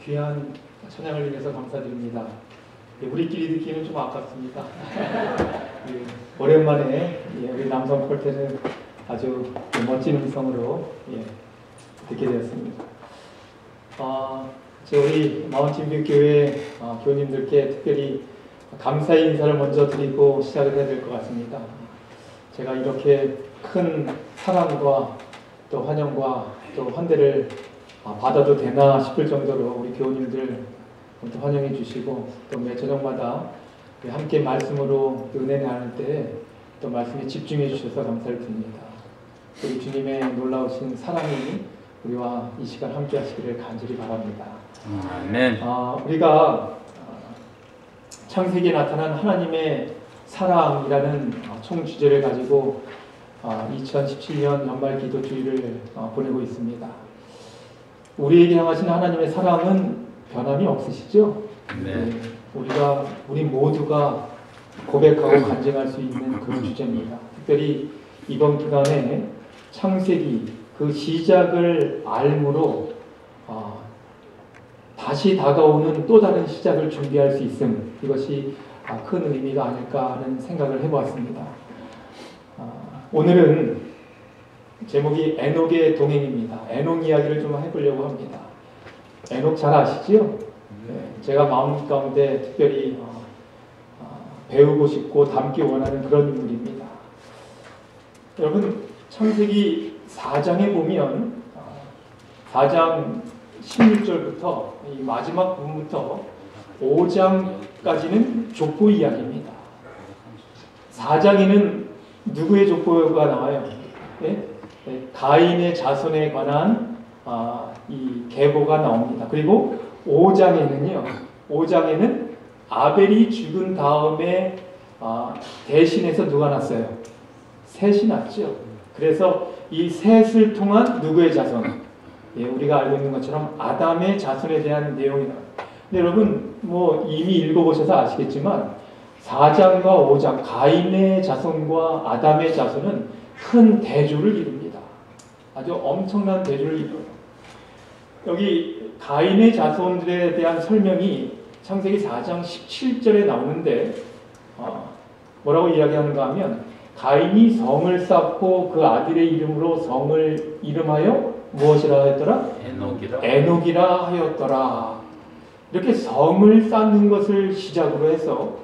귀한 찬양을 위해서 감사드립니다. 우리끼리 듣기는 좀 아깝습니다. 오랜만에 우리 남성 콜테는 아주 멋진 음성으로 듣게 되었습니다. 우리 마운틴뷰교회 교우님들께 특별히 감사의 인사를 먼저 드리고 시작을 해야 될 것 같습니다. 제가 이렇게 큰 사랑과 또 환영과 또 환대를 받아도 되나 싶을 정도로 우리 교우님들 환영해 주시고 또 매 저녁마다 함께 말씀으로 은혜 나눌 때 또 말씀에 집중해 주셔서 감사를 드립니다. 우리 주님의 놀라우신 사랑이 우리와 이 시간 함께 하시기를 간절히 바랍니다. 아멘. 우리가 창세기에 나타난 하나님의 사랑이라는 총 주제를 가지고 2017년 연말 기도주의를 보내고 있습니다. 우리에게 향하신 하나님의 사랑은 변함이 없으시죠? 네. 우리 모두가 고백하고 간증할 수 있는 그런 주제입니다. 특별히 이번 기간에 창세기 그 시작을 알므로 다시 다가오는 또 다른 시작을 준비할 수 있음, 이것이 큰 의미가 아닐까 하는 생각을 해보았습니다. 오늘은 제목이 에녹의 동행입니다. 에녹 이야기를 좀 해보려고 합니다. 에녹 잘 아시죠? 제가 마음 가운데 특별히 배우고 싶고 닮기 원하는 그런 인물입니다. 여러분, 창세기 4장에 보면 4장 16절부터 이 마지막 부분부터 5장까지는 족보 이야기입니다. 4장에는 누구의 족보가 나와요? 가인의 자손에 관한 이 계보가 나옵니다. 그리고 5장에는 아벨이 죽은 다음에 대신해서 누가 났어요? 셋이 났죠. 그래서 이 셋을 통한 누구의 자손? 우리가 알고 있는 것처럼 아담의 자손에 대한 내용이 나와요. 근데 여러분 이미 읽어보셔서 아시겠지만 4장과 5장 가인의 자손과 아담의 자손은 큰 대조를 이룹니다. 아주 엄청난 대조를 이뤄요. 여기 가인의 자손들에 대한 설명이 창세기 4장 17절에 나오는데 뭐라고 이야기하는가 하면 가인이 성을 쌓고 그 아들의 이름으로 성을 이름하여 무엇이라 했더라? 에녹이라 하였더라. 이렇게 성을 쌓는 것을 시작으로 해서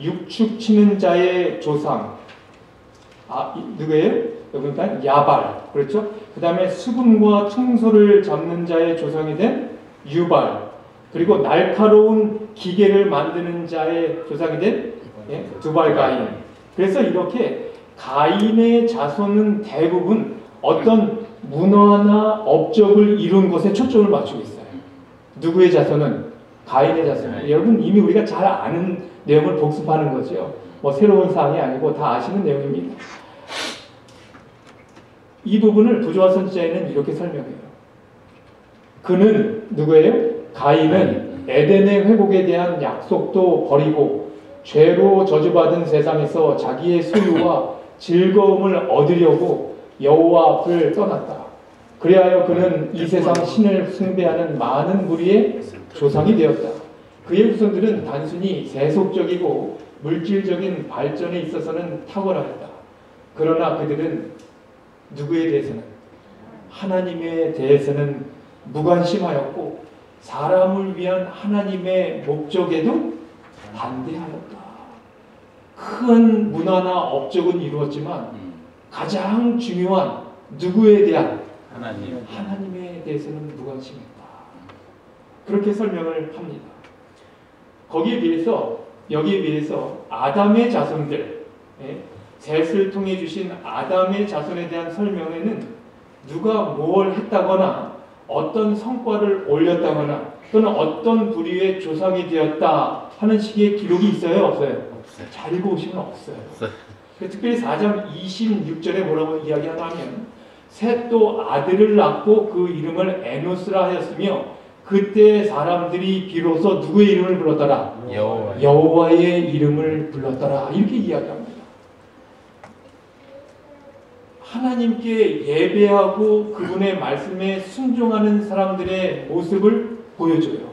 육축 치는 자의 조상 누구예요? 그러니까 야발, 그렇죠? 그 다음에 수금과 청소를 잡는 자의 조상이 된 유발, 그리고 날카로운 기계를 만드는 자의 조상이 된 두발 가인. 그래서 이렇게 가인의 자손은 대부분 어떤 문화나 업적을 이룬 것에 초점을 맞추고 있어요. 누구의 자손은? 가인의 자손. 여러분 이미 우리가 잘 아는 내용을 복습하는 거죠. 뭐 새로운 사항이 아니고 다 아시는 내용입니다. 이 부분을 부조화 선지자에는 이렇게 설명해요. 그는 누구예요? 가인은 에덴의 회복에 대한 약속도 버리고 죄로 저주받은 세상에서 자기의 소유와 즐거움을 얻으려고 여호와 앞을 떠났다. 그리하여 그는 이 세상 신을 숭배하는 많은 무리의 조상이 되었다. 그의 후손들은 단순히 세속적이고 물질적인 발전에 있어서는 탁월하였다. 그러나 그들은 누구에 대해서는? 하나님에 대해서는 무관심하였고 사람을 위한 하나님의 목적에도 반대하였다. 큰 문화나 업적은 이루었지만 가장 중요한 누구에 대한? 하나님에 대해서는 무관심했다. 그렇게 설명을 합니다. 여기에 비해서 아담의 자손들, 셋을 통해 주신 아담의 자손에 대한 설명에는 누가 뭘 했다거나 어떤 성과를 올렸다거나 또는 어떤 부류의 조상이 되었다 하는 식의 기록이 있어요? 없어요? 잘 읽어보시면 없어요. 특별히 4장 26절에 뭐라고 이야기하나 하면 셋도 아들을 낳고 그 이름을 에노스라 하였으며 그때 사람들이 비로소 누구의 이름을 불렀더라? 여호와의 이름을 불렀더라. 이렇게 이야기합니다. 하나님께 예배하고 그분의 말씀에 순종하는 사람들의 모습을 보여줘요.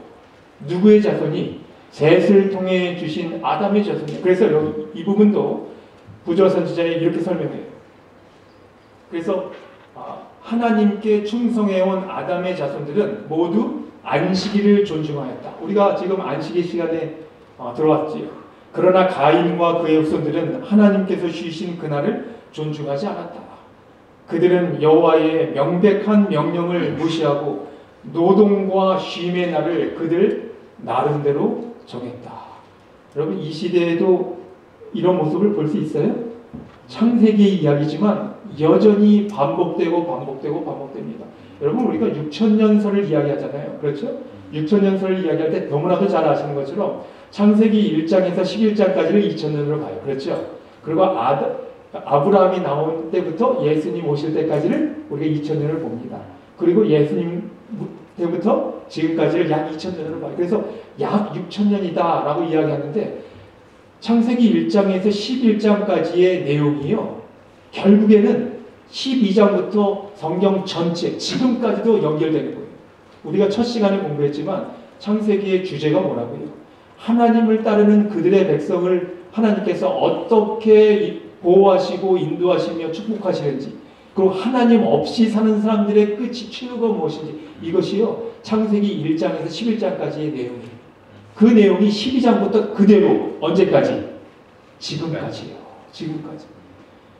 누구의 자손이? 셋을 통해 주신 아담의 자손이에요. 그래서 이 부분도 부조화 선지자에 이렇게 설명해요. 그래서 하나님께 충성해온 아담의 자손들은 모두 안식일을 존중하였다. 우리가 지금 안식일 시간에 들어왔지요. 그러나 가인과 그의 후손들은 하나님께서 쉬신 그날을 존중하지 않았다. 그들은 여호와의 명백한 명령을 무시하고 노동과 쉼의 날을 그들 나름대로 정했다. 여러분 이 시대에도 이런 모습을 볼 수 있어요? 창세기의 이야기지만 여전히 반복됩니다. 여러분 우리가 6천년설을 이야기하잖아요. 그렇죠? 6천년설을 이야기할 때 너무나도 잘 아시는 것처럼 창세기 1장에서 11장까지를 2000년으로 봐요. 그렇죠? 그리고 아브라함이 나온 때부터 예수님 오실 때까지를 우리가 2000년을 봅니다. 그리고 예수님 때부터 지금까지를 약 2000년으로 봐요. 그래서 약 6000년이다 라고 이야기하는데 창세기 1장에서 11장까지의 내용이요. 결국에는 12장부터 성경 전체 지금까지도 연결되는 거예요. 우리가 첫 시간에 공부했지만 창세기의 주제가 뭐라고요? 하나님을 따르는 그들의 백성을 하나님께서 어떻게 보호하시고 인도하시며 축복하시는지, 그리고 하나님 없이 사는 사람들의 끝이 최후가 무엇인지, 이것이요 창세기 1장에서 11장까지의 내용이에요. 그 내용이 12장부터 그대로 언제까지? 지금까지요. 지금까지.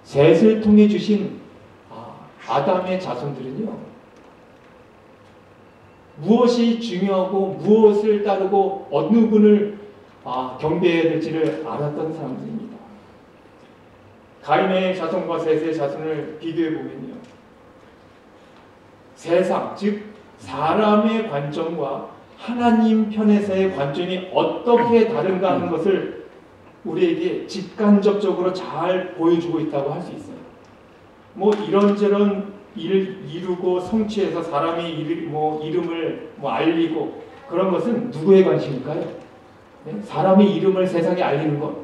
셋을 통해 주신 아담의 자손들은요, 무엇이 중요하고 무엇을 따르고 어느 분을 경배해야 될지를 알았던 사람들입니다. 가인의 자손과 셋의 자손을 비교해 보면요, 세상 즉 사람의 관점과 하나님 편에서의 관점이 어떻게 다른가 하는 것을 우리에게 직간접적으로 잘 보여주고 있다고 할 수 있어요. 뭐 이런저런 일을 이루고 성취해서 사람의 이름을 알리고 그런 것은 누구의 관심일까요? 네? 사람의 이름을 세상에 알리는 것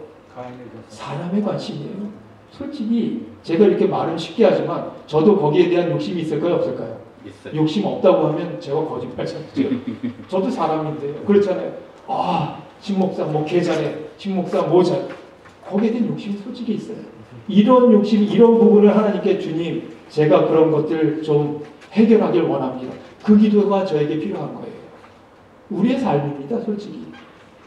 사람의 관심이에요. 솔직히 제가 이렇게 말은 쉽게 하지만 저도 거기에 대한 욕심이 있을까요? 없을까요? 있어요. 욕심 없다고 하면 제가 거짓말이죠. 저도 사람인데요. 그렇잖아요. 아, 신목사 뭐 계좌네, 신목사 뭐 잘. 거기에 대한 욕심이 솔직히 있어요. 이런 욕심, 이런 부분을 하나님께 주님, 제가 그런 것들 좀 해결하길 원합니다. 그 기도가 저에게 필요한 거예요. 우리의 삶입니다, 솔직히.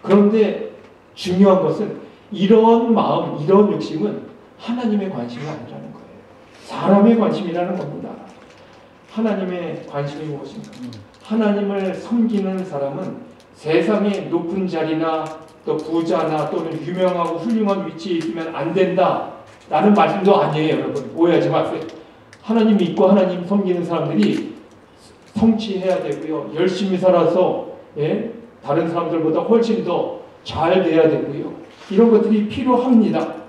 그런데 중요한 것은 이런 마음, 이런 욕심은 하나님의 관심이 아니라는 거예요. 사람의 관심이라는 겁니다. 하나님의 관심이 무엇인가? 하나님을 섬기는 사람은 세상의 높은 자리나 또 부자나 또는 유명하고 훌륭한 위치에 있으면 안 된다 라는 말씀도 아니에요. 여러분 오해하지 마세요. 하나님 믿고 하나님 섬기는 사람들이 성취해야 되고요. 열심히 살아서 다른 사람들보다 훨씬 더 잘 돼야 되고요. 이런 것들이 필요합니다.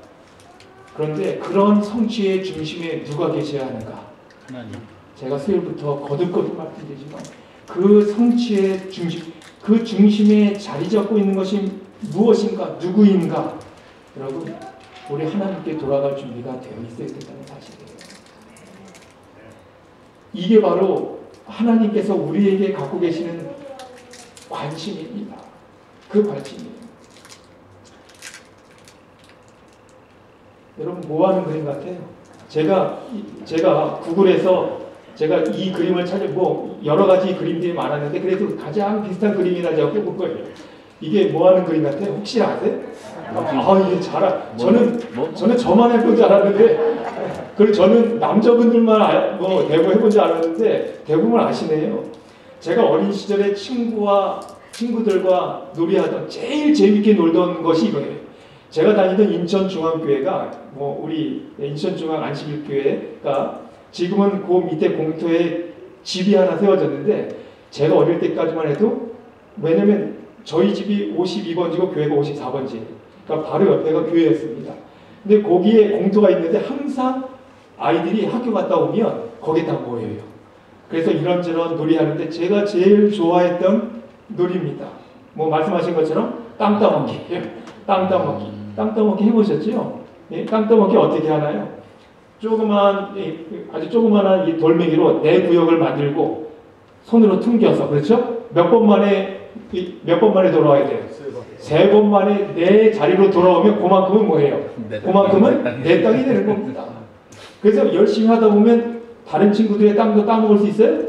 그런데 그런 성취의 중심에 누가 계셔야 하는가? 하나님. 제가 수요일부터 거듭거듭 말씀드리지만 그 성취의 중심, 그 중심에 자리 잡고 있는 것이 무엇인가? 누구인가? 여러분, 우리 하나님께 돌아갈 준비가 되어 있어야 된다는 사실이에요. 이게 바로 하나님께서 우리에게 갖고 계시는 관심입니다. 그 관심이에요. 여러분 뭐 하는 그림 같아요? 제가 구글에서 제가 이 그림을 찾고 여러 가지 그림들이 많았는데 그래도 가장 비슷한 그림이라 제가 뽑은 거예요. 이게 뭐 하는 그림 같아요? 혹시 아세요? 이게 저는 저만 해본 줄 알았는데 그리고 저는 남자분들만 대부분 해본 줄 알았는데 대부분 아시네요. 제가 어린 시절에 친구들과 놀이하던 제일 재밌게 놀던 것이 이거예요. 제가 다니던 인천중앙교회가 우리 인천중앙 안식일교회가 지금은 그 밑에 공터에 집이 하나 세워졌는데 제가 어릴 때까지만 해도 왜냐면 저희 집이 52번지고 교회가 54번지예요. 그러니까 바로 옆에가 교회였습니다. 근데 거기에 공터가 있는데 항상 아이들이 학교 갔다 오면 거기에 다 모여요. 그래서 이런저런 놀이하는데 제가 제일 좋아했던 놀이입니다. 말씀하신 것처럼 땅 따먹기예요. 땅 따먹기. 땅 따먹기 해보셨죠? 땅 따먹기 어떻게 하나요? 아주 조그만한 이 돌멩이로 내 구역을 만들고 손으로 퉁겨서, 그렇죠? 몇 번 만에 돌아와야 돼요? 3번 만에 내 자리로 돌아오면 그만큼은 뭐예요? 그만큼은 내 땅이 되는 겁니다. 그래서 열심히 하다 보면 다른 친구들의 땅도 따먹을 수 있어요?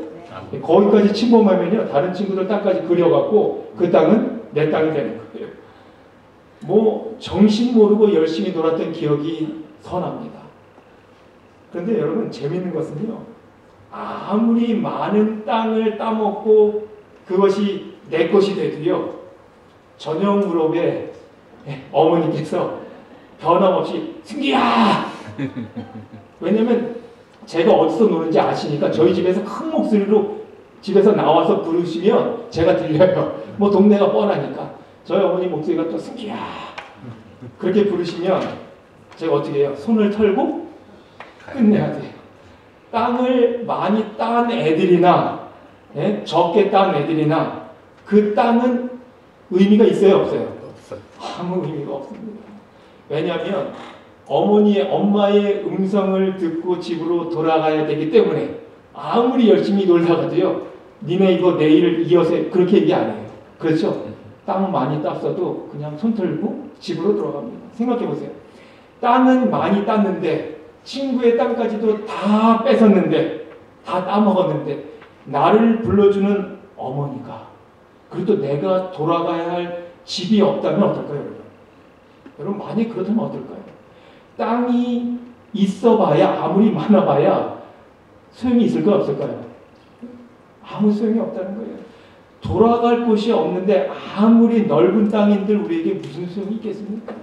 거기까지 침범하면요, 다른 친구들 땅까지 그려갖고 그 땅은 내 땅이 되는 거예요. 정신 모르고 열심히 놀았던 기억이 선합니다. 그런데 여러분 재밌는 것은요, 아무리 많은 땅을 따먹고 그것이 내 것이 돼도요, 저녁 무렵에 어머니께서 변함없이 승기야! 왜냐면 제가 어디서 노는지 아시니까 저희 집에서 큰 목소리로 집에서 나와서 부르시면 제가 들려요. 동네가 뻔하니까. 저희 어머니 목소리가 또 승기야! 그렇게 부르시면 제가 어떻게 해요? 손을 털고 끝내야 돼요. 땅을 많이 딴 애들이나 적게 딴 애들이나 그 땅은 의미가 있어요? 없어요? 없어요. 아무 의미가 없습니다. 왜냐하면 엄마의 음성을 듣고 집으로 돌아가야 되기 때문에 아무리 열심히 놀다가도요, 니네 이거 내일 이어서 그렇게 얘기 안 해요. 그렇죠? 땅 많이 땄어도 그냥 손 털고 집으로 돌아갑니다. 생각해보세요. 땅은 많이 땄는데 친구의 땅까지도 다 뺏었는데 다 따먹었는데 나를 불러주는 어머니가, 그리고 또 내가 돌아가야 할 집이 없다면 어떨까요, 여러분? 여러분 만약 그렇다면 어떨까요? 땅이 있어봐야, 아무리 많아봐야 소용이 있을까요, 없을까요? 아무 소용이 없다는 거예요. 돌아갈 곳이 없는데 아무리 넓은 땅인들 우리에게 무슨 소용이 있겠습니까?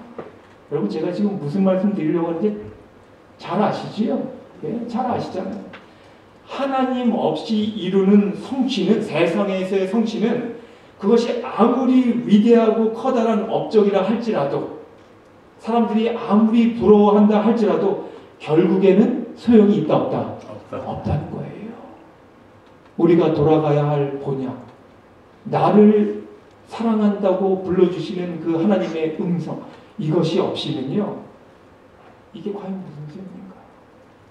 여러분 제가 지금 무슨 말씀 드리려고 하는지 잘 아시지요? 잘 아시잖아요. 하나님 없이 이루는 성취는, 세상에서의 성취는 그것이 아무리 위대하고 커다란 업적이라 할지라도, 사람들이 아무리 부러워한다 할지라도 결국에는 소용이 있다 없다? 없다는 거예요. 우리가 돌아가야 할 본향, 나를 사랑한다고 불러주시는 그 하나님의 음성, 이것이 없이는요, 이게 과연 무슨 소용인가?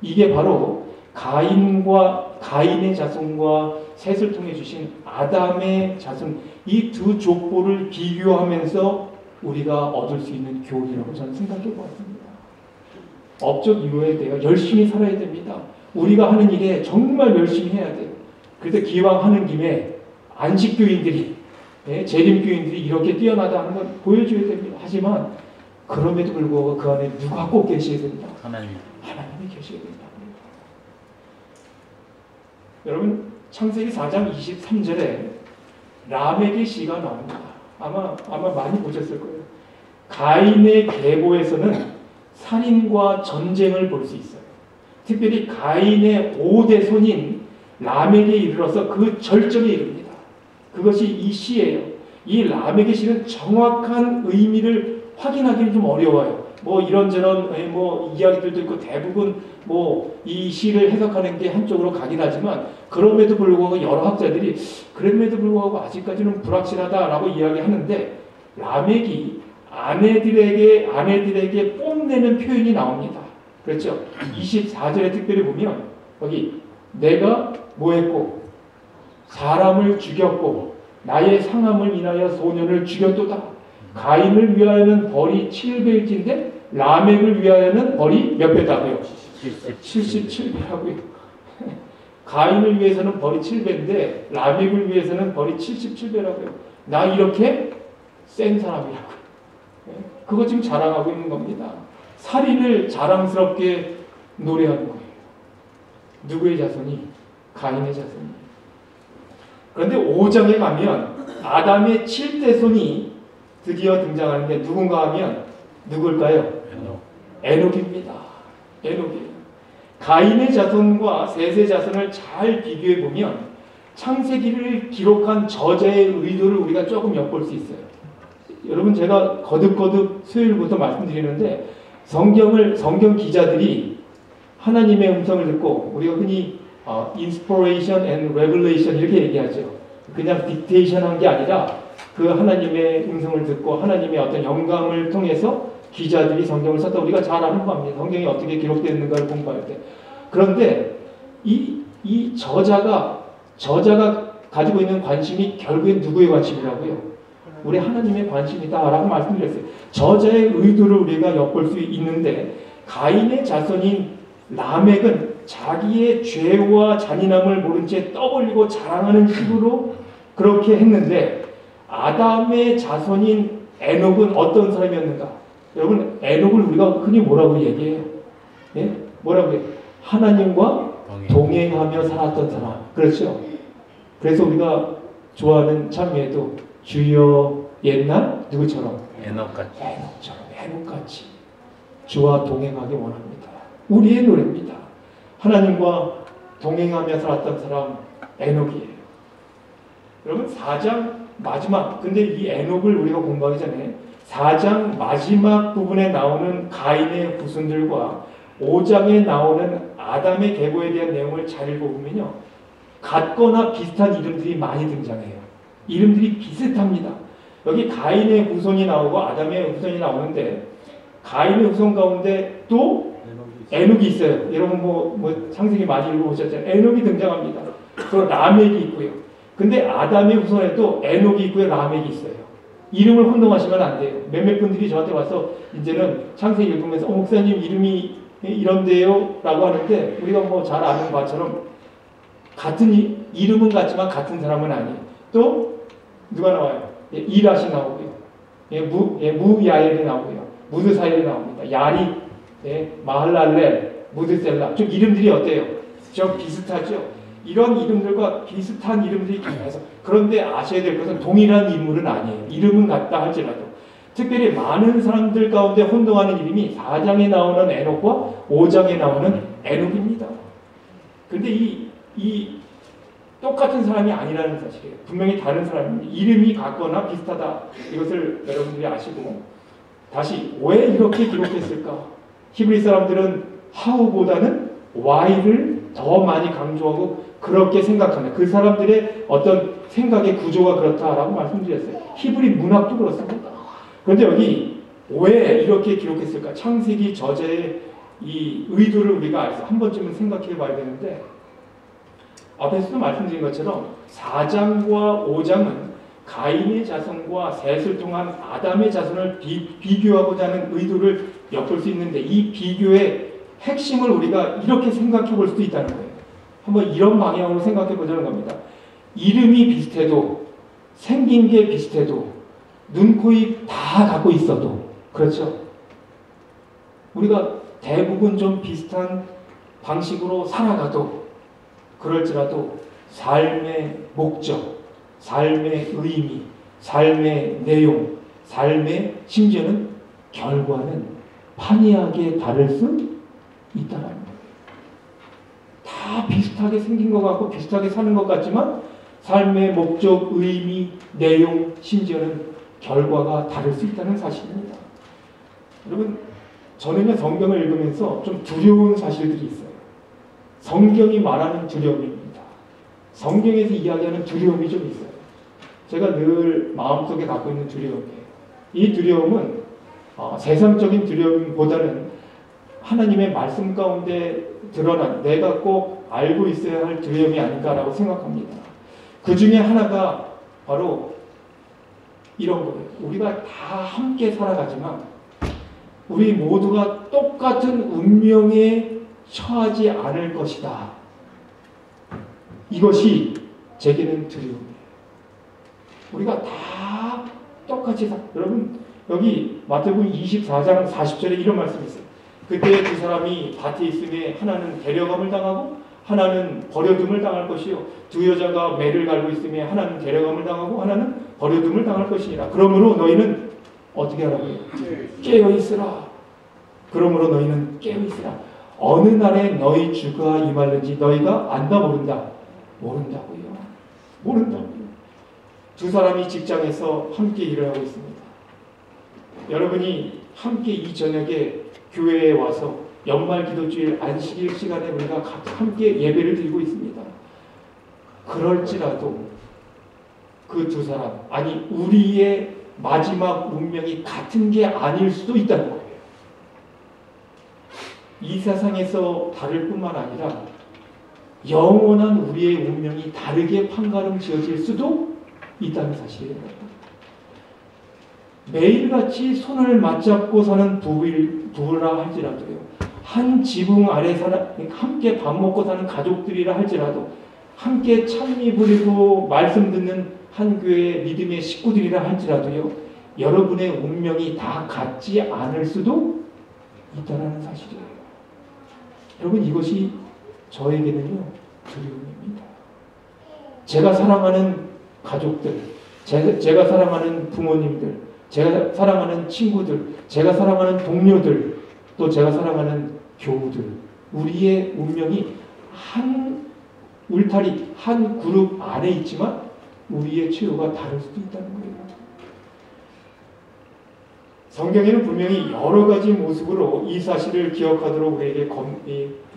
이게 바로 가인의 자손과 셋을 통해 주신 아담의 자손, 이 두 족보를 비교하면서 우리가 얻을 수 있는 교훈이라고 저는 생각해 보았습니다. 업적 이루어야 돼요. 열심히 살아야 됩니다. 우리가 하는 일에 정말 열심히 해야 돼요. 그래서 기왕 하는 김에 안식교인들이, 재림교인들이 이렇게 뛰어나다 하는 걸 보여줘야 됩니다. 하지만 그럼에도 불구하고 그 안에 누가 꼭 계셔야 된다? 하나님이 계셔야 된다. 여러분, 창세기 4장 23절에 라멕의 시가 나옵니다. 아마 많이 보셨을 거예요. 가인의 계보에서는 살인과 전쟁을 볼 수 있어요. 특별히 가인의 5대 손인 라멕에 이르러서 그 절정에 이릅니다. 그것이 이 시예요. 이 라멕의 시는 정확한 의미를 확인하기는 좀 어려워요. 뭐 이런저런 뭐 이야기들도 있고 대부분 뭐 이 시를 해석하는 게 한쪽으로 가긴 하지만 그럼에도 불구하고 여러 학자들이 그럼에도 불구하고 아직까지는 불확실하다라고 이야기하는데 라멕이 아내들에게 뽐내는 표현이 나옵니다. 그렇죠? 24절에 특별히 보면 거기 내가 뭐했고 사람을 죽였고 나의 상함을 인하여 소년을 죽였도다. 가인을 위하여는 벌이 7배일진데 라멕을 위하여는 벌이 몇 배다고요? 77배라고요. 가인을 위해서는 벌이 7배인데 라멕을 위해서는 벌이 77배라고요. 나 이렇게 센 사람이라고요. 그거 지금 자랑하고 있는 겁니다. 살인을 자랑스럽게 노래하는 거예요. 누구의 자손이? 가인의 자손이. 그런데 5장에 가면 아담의 7대손이 드디어 등장하는데 누군가 하면 누굴까요? 에녹입니다. 에녹이에요. 가인의 자손과 셋의 자손을 잘 비교해 보면 창세기를 기록한 저자의 의도를 우리가 조금 엿볼 수 있어요. 여러분, 제가 거듭거듭 수요일부터 말씀드리는데 성경 기자들이 하나님의 음성을 듣고 우리가 흔히 inspiration and revelation 이렇게 얘기하죠. 그냥 딕테이션 한 게 아니라 그 하나님의 음성을 듣고 하나님의 어떤 영감을 통해서 기자들이 성경을 썼다. 우리가 잘 아는 겁니다. 성경이 어떻게 기록되는가를 공부할 때. 그런데 이 저자가 가지고 있는 관심이 결국엔 누구의 관심이라고요? 우리 하나님의 관심이다라고 말씀드렸어요. 저자의 의도를 우리가 엿볼 수 있는데 가인의 자손인 라멕은 자기의 죄와 잔인함을 모른 채 떠벌리고 자랑하는 식으로 그렇게 했는데 아담의 자손인 에녹은 어떤 사람이었는가? 여러분, 에녹을 우리가 흔히 뭐라고 얘기해요? 예? 뭐라고 해요? 하나님과 동행하며 살았던 사람. 그렇죠? 그래서 우리가 좋아하는 찬미에도 주여 옛날 누구처럼? 에녹같이 주와 동행하기 원합니다. 우리의 노래입니다. 하나님과 동행하며 살았던 사람 에녹이에요. 여러분, 4장 마지막, 근데 이 에녹을 우리가 공부하기 전에 4장 마지막 부분에 나오는 가인의 후손들과 5장에 나오는 아담의 계보에 대한 내용을 잘 읽어보면요, 같거나 비슷한 이름들이 많이 등장해요. 이름들이 비슷합니다. 여기 가인의 후손이 나오고 아담의 후손이 나오는데 가인의 후손 가운데 또 에녹이 있어요. 여러분 뭐 창세기 많이 읽어보셨잖아요. 에녹이 등장합니다. 또 라멕이 있고요. 근데 아담의 후손에도 에녹이 있고요, 라멕이 있어요. 이름을 혼동하시면 안 돼요. 몇몇 분들이 저한테 와서 이제는 창세기 읽으면서 목사님 이름이 이런데요 라고 하는데 우리가 뭐 잘 아는 바처럼 같은 이름은 같지만 같은 사람은 아니에요. 또 누가 나와요? 이라시 나오고요. 무야엘이 나오고요. 무드사엘이 나옵니다. 야리, 마할랄렐, 무드셀라. 좀 이름들이 어때요? 좀 비슷하죠? 이런 이름들과 비슷한 이름들이 계속. 그런데 아셔야 될 것은 동일한 인물은 아니에요. 이름은 같다 할지라도. 특별히 많은 사람들 가운데 혼동하는 이름이 4장에 나오는 에녹과 5장에 나오는 에녹입니다. 근데 이 똑같은 사람이 아니라는 사실이에요. 분명히 다른 사람입니다. 이름이 같거나 비슷하다. 이것을 여러분들이 아시고 다시 왜 이렇게 기록했을까? 히브리 사람들은 how보다는 why를 더 많이 강조하고 그렇게 생각하는 그 사람들의 어떤 생각의 구조가 그렇다라고 말씀드렸어요. 히브리 문학도 그렇습니다. 그런데 여기 왜 이렇게 기록했을까? 창세기 저자의 이 의도를 우리가 알수 한 번쯤은 생각해 봐야 되는데, 앞에서도 말씀드린 것처럼 4장과 5장은 가인의 자손과 셋을 통한 아담의 자손을 비교하고자 하는 의도를 엿볼 수 있는데, 이 비교의 핵심을 우리가 이렇게 생각해 볼 수도 있다는 거예요. 한번 이런 방향으로 생각해 보자는 겁니다. 이름이 비슷해도, 생긴 게 비슷해도, 눈, 코, 입 다 갖고 있어도, 그렇죠? 우리가 대부분 좀 비슷한 방식으로 살아가도, 그럴지라도 삶의 목적, 삶의 의미, 삶의 내용, 삶의 심지어는 결과는 판이하게 다를 수 있다는 거예요. 다 비슷하게 생긴 것 같고 비슷하게 사는 것 같지만 삶의 목적, 의미, 내용, 심지어는 결과가 다를 수 있다는 사실입니다. 여러분, 저는요, 성경을 읽으면서 좀 두려운 사실들이 있어요. 성경이 말하는 두려움입니다. 성경에서 이야기하는 두려움이 좀 있어요. 제가 늘 마음속에 갖고 있는 두려움이에요. 이 두려움은 세상적인 두려움보다는 하나님의 말씀 가운데 드러난 내가 꼭 알고 있어야 할 두려움이 아닐까라고 생각합니다. 그 중에 하나가 바로 이런 거예요. 우리가 다 함께 살아가지만 우리 모두가 똑같은 운명에 처하지 않을 것이다. 이것이 제게는 두려움이에요. 우리가 다 똑같이 여러분, 여기 마태복음 24장 40절에 이런 말씀이 있어요. 그때 두 사람이 밭에 있음에 하나는 데려감을 당하고 하나는 버려둠을 당할 것이요, 두 여자가 매를 갈고 있음에 하나는 데려감을 당하고 하나는 버려둠을 당할 것이니라. 그러므로 너희는 어떻게 하라고요? 깨어있으라. 그러므로 너희는 깨어있으라. 어느 날에 너희 주가 임할는지 너희가 안다 모른다. 모른다고요. 모른다고요. 두 사람이 직장에서 함께 일을 하고 있습니다. 여러분이 함께 이 저녁에 교회에 와서 연말 기도주일 안식일 시간에 우리가 함께 예배를 드리고 있습니다. 그럴지라도 그 두 사람, 아니 우리의 마지막 운명이 같은 게 아닐 수도 있다는 거예요. 이 세상에서 다를 뿐만 아니라 영원한 우리의 운명이 다르게 판가름 지어질 수도 있다는 사실이에요. 매일같이 손을 맞잡고 사는 부부라 할지라도요, 한 지붕 아래 함께 밥 먹고 사는 가족들이라 할지라도, 함께 찬미 부리고 말씀 듣는 한 교회의 믿음의 식구들이라 할지라도요, 여러분의 운명이 다 같지 않을 수도 있다는 사실이에요. 여러분, 이것이 저에게는요, 두려움입니다. 제가 사랑하는 가족들, 제가 사랑하는 부모님들, 제가 사랑하는 친구들, 제가 사랑하는 동료들, 또 제가 사랑하는 교우들, 우리의 운명이 한 울타리, 한 그룹 안에 있지만 우리의 최후가 다를 수도 있다는 거예요. 성경에는 분명히 여러 가지 모습으로 이 사실을 기억하도록 우리에게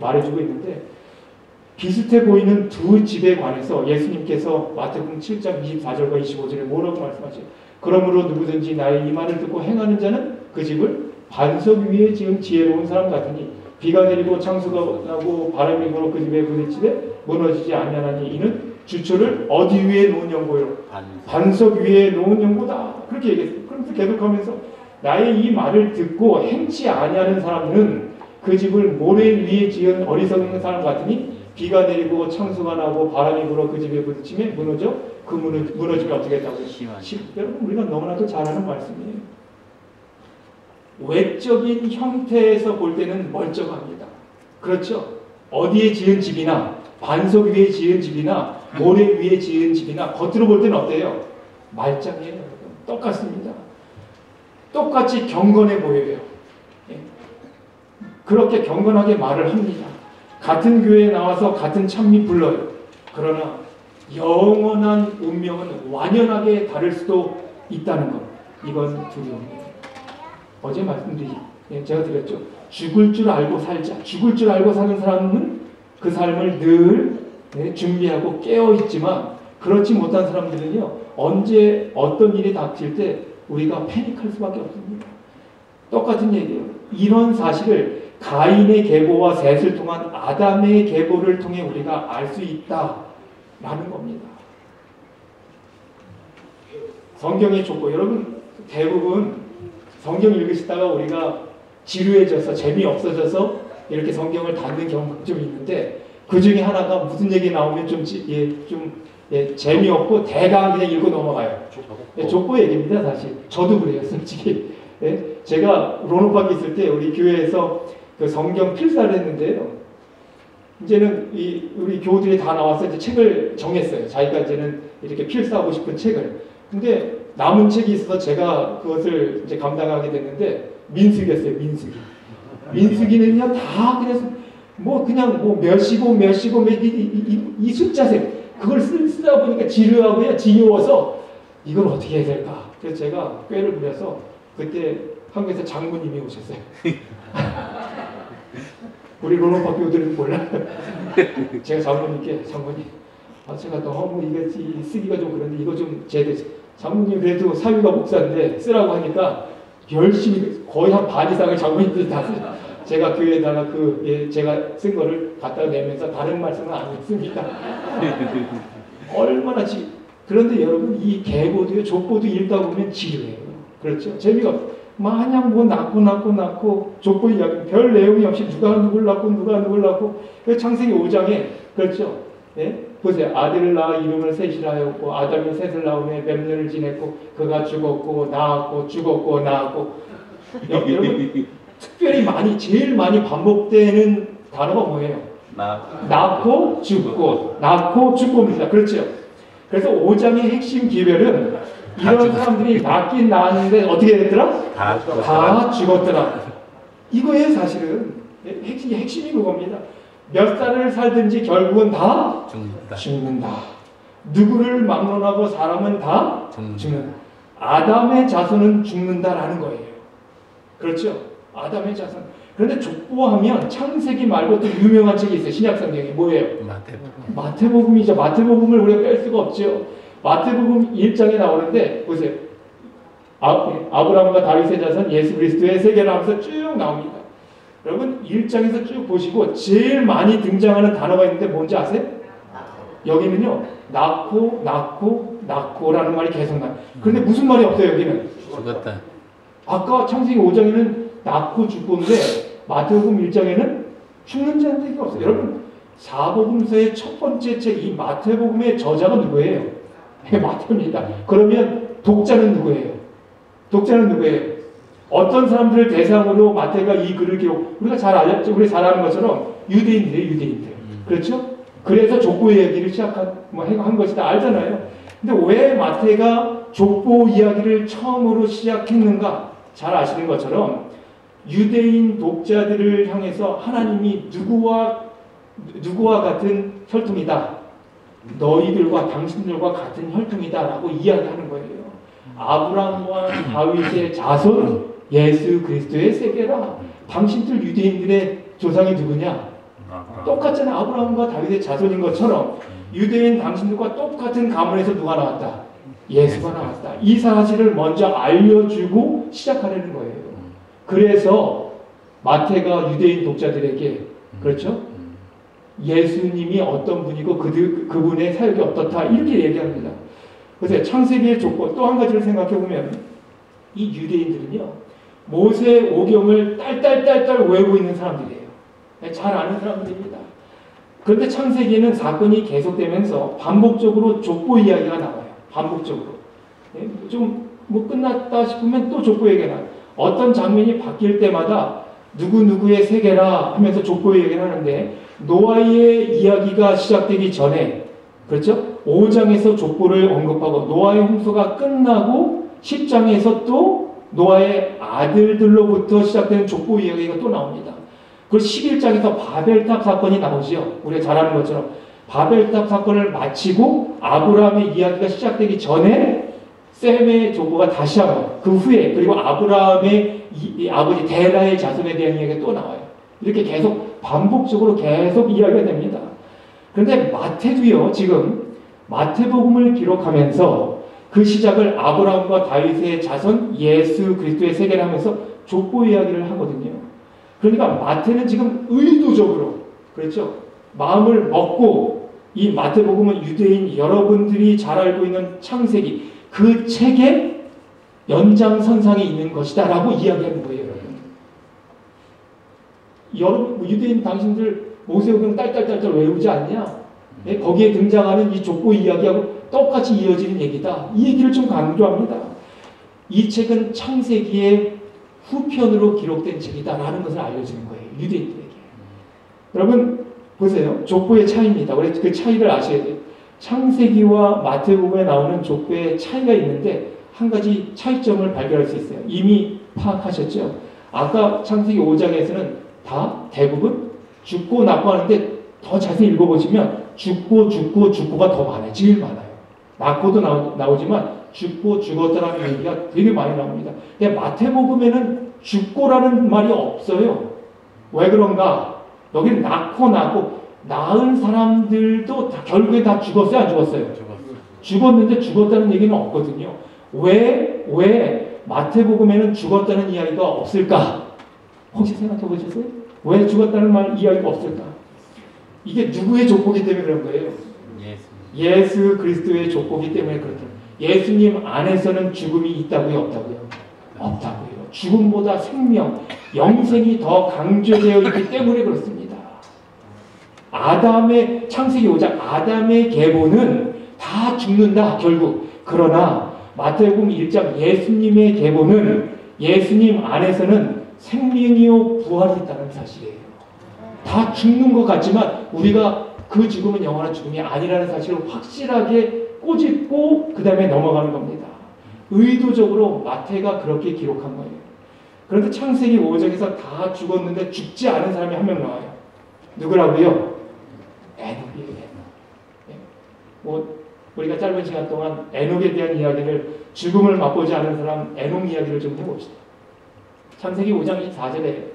말해주고 있는데, 비슷해 보이는 두 집에 관해서 예수님께서 마태복음 7장 24절과 25절에 뭐라고 말씀하세요? 그러므로 누구든지 나의 이 말을 듣고 행하는 자는 그 집을 반석 위에 지은 지혜로운 사람 같으니 비가 내리고 창수가 나고 바람이 불어 그 집에 부딪히되 무너지지 아니하나니 이는 주초를 어디 위에 놓은 연고요? 반석 위에 놓은 연고다. 그렇게 얘기했어요. 그러면서 계속하면서 나의 이 말을 듣고 행치 아니하는 사람은 그 집을 모래 위에 지은 어리석은 사람 같으니 비가 내리고 창수가 나고 바람이 불어 그 집에 부딪히면 그 무너지면 어떻게 했다고요? 여러분, 우리가 너무나도 잘 아는 말씀이에요. 외적인 형태에서 볼 때는 멀쩡합니다. 그렇죠? 어디에 지은 집이나 반석 위에 지은 집이나 모래 위에 지은 집이나 겉으로 볼 때는 어때요? 말짱해요. 똑같습니다. 똑같이 경건해 보여요. 그렇게 경건하게 말을 합니다. 같은 교회에 나와서 같은 찬미 불러요. 그러나 영원한 운명은 완연하게 다를 수도 있다는 것, 이건 두려움이에요. 어제 제가 드렸죠. 죽을 줄 알고 살자. 죽을 줄 알고 사는 사람은 그 삶을 늘 준비하고 깨어있지만, 그렇지 못한 사람들은요, 언제 어떤 일이 닥칠 때 우리가 패닉할 수밖에 없습니다. 똑같은 얘기예요. 이런 사실을 가인의 계보와 셋을 통한 아담의 계보를 통해 우리가 알 수 있다라는 겁니다. 성경의 족보, 여러분 대부분 성경 읽으시다가 우리가 지루해져서 재미없어져서 이렇게 성경을 닫는 경우가 좀 있는데, 그 중에 하나가 무슨 얘기 나오면 좀 재미없고 대강 그냥 읽고 넘어가요. 족보 얘기입니다. 사실 저도 그래요, 솔직히. 제가 론업학에 있을 때 우리 교회에서 그 성경 필사를 했는데요. 이제는 우리 교우들이 다 나와서 이제 책을 정했어요. 자기가 이제는 이렇게 필사하고 싶은 책을. 근데 남은 책이 있어서 제가 그것을 이제 감당하게 됐는데, 민수기였어요. 민수기는요 다 그냥 몇이고 이 숫자색 그걸 쓰다 보니까 지루하고요, 지겨워서 이걸 어떻게 해야 될까. 그래서 제가 꾀를 부려서 그때 한국에서 장모님이 오셨어요. 우리 론업학 교우들은 몰라요. 제가 장모님 제가 너무 이게 쓰기가 좀 그런데 이거 좀 장모님 그래도 사위가 목사인데 쓰라고 하니까 열심히 거의 한 반 이상을 장모님들이 다 제가 교회에다가 제가 쓴 거를 갖다 내면서 다른 말씀은 안 했습니다. 얼마나 그런데 여러분 이 계보도요, 족보도 읽다 보면 지루해요. 그렇죠? 재미가 없어요. 마냥 낳고 족보 이야기 별 내용이 없이 누가 누굴 낳고 창세기 5장에 그렇죠? 예? 보세요. 아들을 낳아 이름을 셋이라 하였고 아담이 셋을 낳으며 몇 년을 지냈고 그가 죽었고 낳았고 여러분 특별히 제일 많이 반복되는 단어가 뭐예요? 낳고 죽고입니다. 그렇죠? 그래서 5장의 핵심 기별은 이런 사람들이 낳긴 낳았는데 어떻게 됐더라? 다 죽었더라. 이거예요, 사실은. 핵심이 그겁니다. 몇 살을 살든지 결국은 다 죽는다. 누구를 막론하고 사람은 다 죽는다. 아담의 자손은 죽는다라는 거예요. 그렇죠? 아담의 자손. 그런데 족보하면 창세기 말고 또 유명한 책이 있어요. 신약성경에 뭐예요? 마태복음이죠. 마태복음을 우리가 뺄 수가 없죠. 마태복음 1장에 나오는데 보세요. 아브라함과 다윗의 자손 예수 그리스도의 세계를 하면서 쭉 나옵니다. 여러분 1장에서 쭉 보시고 제일 많이 등장하는 단어가 있는데 뭔지 아세요? 여기는요. 낳고라는 말이 계속 나와요. 그런데 무슨 말이 없어요. 여기는 죽었다. 아까 창세기 5장에는 낳고 죽고인데 마태복음 1장에는 죽는 자는 얘기가 없어요. 여러분 사복음서의 첫 번째 책 이 마태복음의 저자가 누구예요? 마태입니다. 그러면 독자는 누구예요? 어떤 사람들을 대상으로 마태가 이 글을 기록, 우리가 잘 알죠? 우리 잘 아는 것처럼 유대인들. 그렇죠? 그래서 족보 이야기를 한 것이다 알잖아요. 근데 왜 마태가 족보 이야기를 처음으로 시작했는가? 잘 아시는 것처럼 유대인 독자들을 향해서 하나님이 누구와 같은 혈통이다. 너희들과 당신들과 같은 혈통이다라고 이야기하는 거예요. 아브라함과 다윗의 자손 예수 그리스도의 세계라. 당신들 유대인들의 조상이 누구냐? 똑같잖아. 아브라함과 다윗의 자손인 것처럼 유대인 당신들과 똑같은 가문에서 누가 나왔다? 예수가 나왔다. 이 사실을 먼저 알려주고 시작하려는 거예요. 그래서 마태가 유대인 독자들에게 그렇죠? 예수님이 어떤 분이고 그분의 사역이 어떻다 이렇게 얘기합니다. 그래서 창세기의 족보 또 한 가지를 생각해 보면 이 유대인들은요 모세 오경을 딸딸 외우고 있는 사람들이에요. 잘 아는 사람들입니다. 그런데 창세기에는 사건이 계속되면서 반복적으로 족보 이야기가 나와요. 반복적으로 좀 끝났다 싶으면 또 족보 얘기가 나와요. 어떤 장면이 바뀔 때마다 누구누구의 세계라 하면서 족보 얘기를 하는데 노아의 이야기가 시작되기 전에 그렇죠? 5장에서 족보를 언급하고 노아의 홍수가 끝나고 10장에서 또 노아의 아들들로부터 시작되는 족보 이야기가 또 나옵니다. 그리고 11장에서 바벨탑 사건이 나오죠. 우리가 잘 아는 것처럼 바벨탑 사건을 마치고 아브라함의 이야기가 시작되기 전에 셈의 족보가 다시 한번 그 후에 그리고 아브라함의 아버지 데라의 자손에 대한 이야기가 또 나와요. 이렇게 계속 반복적으로 계속 이야기가 됩니다. 그런데 마태도요. 지금 마태복음을 기록하면서 그 시작을 아브라함과 다윗의 자손 예수 그리스도의 세계를 하면서 족보 이야기를 하거든요. 그러니까 마태는 지금 의도적으로, 그렇죠? 마음을 먹고 이 마태복음은 유대인 여러분들이 잘 알고 있는 창세기 그 책의 연장선상에 있는 것이다 라고 이야기하는 거예요. 여러분 유대인 당신들 모세오경 딸딸딸딸 외우지 않냐? 거기에 등장하는 이 족보 이야기하고 똑같이 이어지는 얘기다. 이 얘기를 좀 강조합니다. 이 책은 창세기의 후편으로 기록된 책이다라는 것을 알려주는 거예요. 유대인들에게. 여러분 보세요. 족보의 차이입니다. 우리 그 차이를 아셔야 돼요. 창세기와 마태복음에 나오는 족보의 차이가 있는데 한 가지 차이점을 발견할 수 있어요. 이미 파악하셨죠? 아까 창세기 5장에서는 다 대부분 죽고 낳고 하는데 더 자세히 읽어보시면 죽고가 더 많아요. 제일 많아요. 낳고도 나오지만 죽고 죽었다라는 얘기가 되게 많이 나옵니다. 근데 마태복음에는 죽고라는 말이 없어요. 왜 그런가? 여기는 낳고 낳은 사람들도 결국에 다 죽었어요? 안 죽었어요? 죽었는데 죽었다는 얘기는 없거든요. 왜 마태복음에는 죽었다는 이야기가 없을까? 혹시 생각해 보셨어요? 왜 죽었다는 이야기가 없을까? 이게 누구의 족보기 때문에 그런 거예요? 예수 그리스도의 족보기 때문에 그렇다. 예수님 안에서는 죽음이 있다고요? 없다고요? 없다고요. 죽음보다 생명, 영생이 더 강조되어 있기 때문에 그렇습니다. 창세기 5장 아담의 계보는 다 죽는다 결국. 그러나 마태복음 1장 예수님의 계보는 예수님 안에서는 생명이요 부활이 있다는 사실이에요. 다 죽는 것 같지만 우리가 그 죽음은 영원한 죽음이 아니라는 사실을 확실하게 꼬집고 그 다음에 넘어가는 겁니다. 의도적으로 마태가 그렇게 기록한 거예요. 그런데 창세기 5장에서 다 죽었는데 죽지 않은 사람이 한 명 나와요. 누구라고요? 에녹이에요. 우리가 짧은 시간 동안 에녹에 대한 이야기를 죽음을 맛보지 않은 사람 에녹 이야기를 좀 해봅시다. 창세기 5장 24절에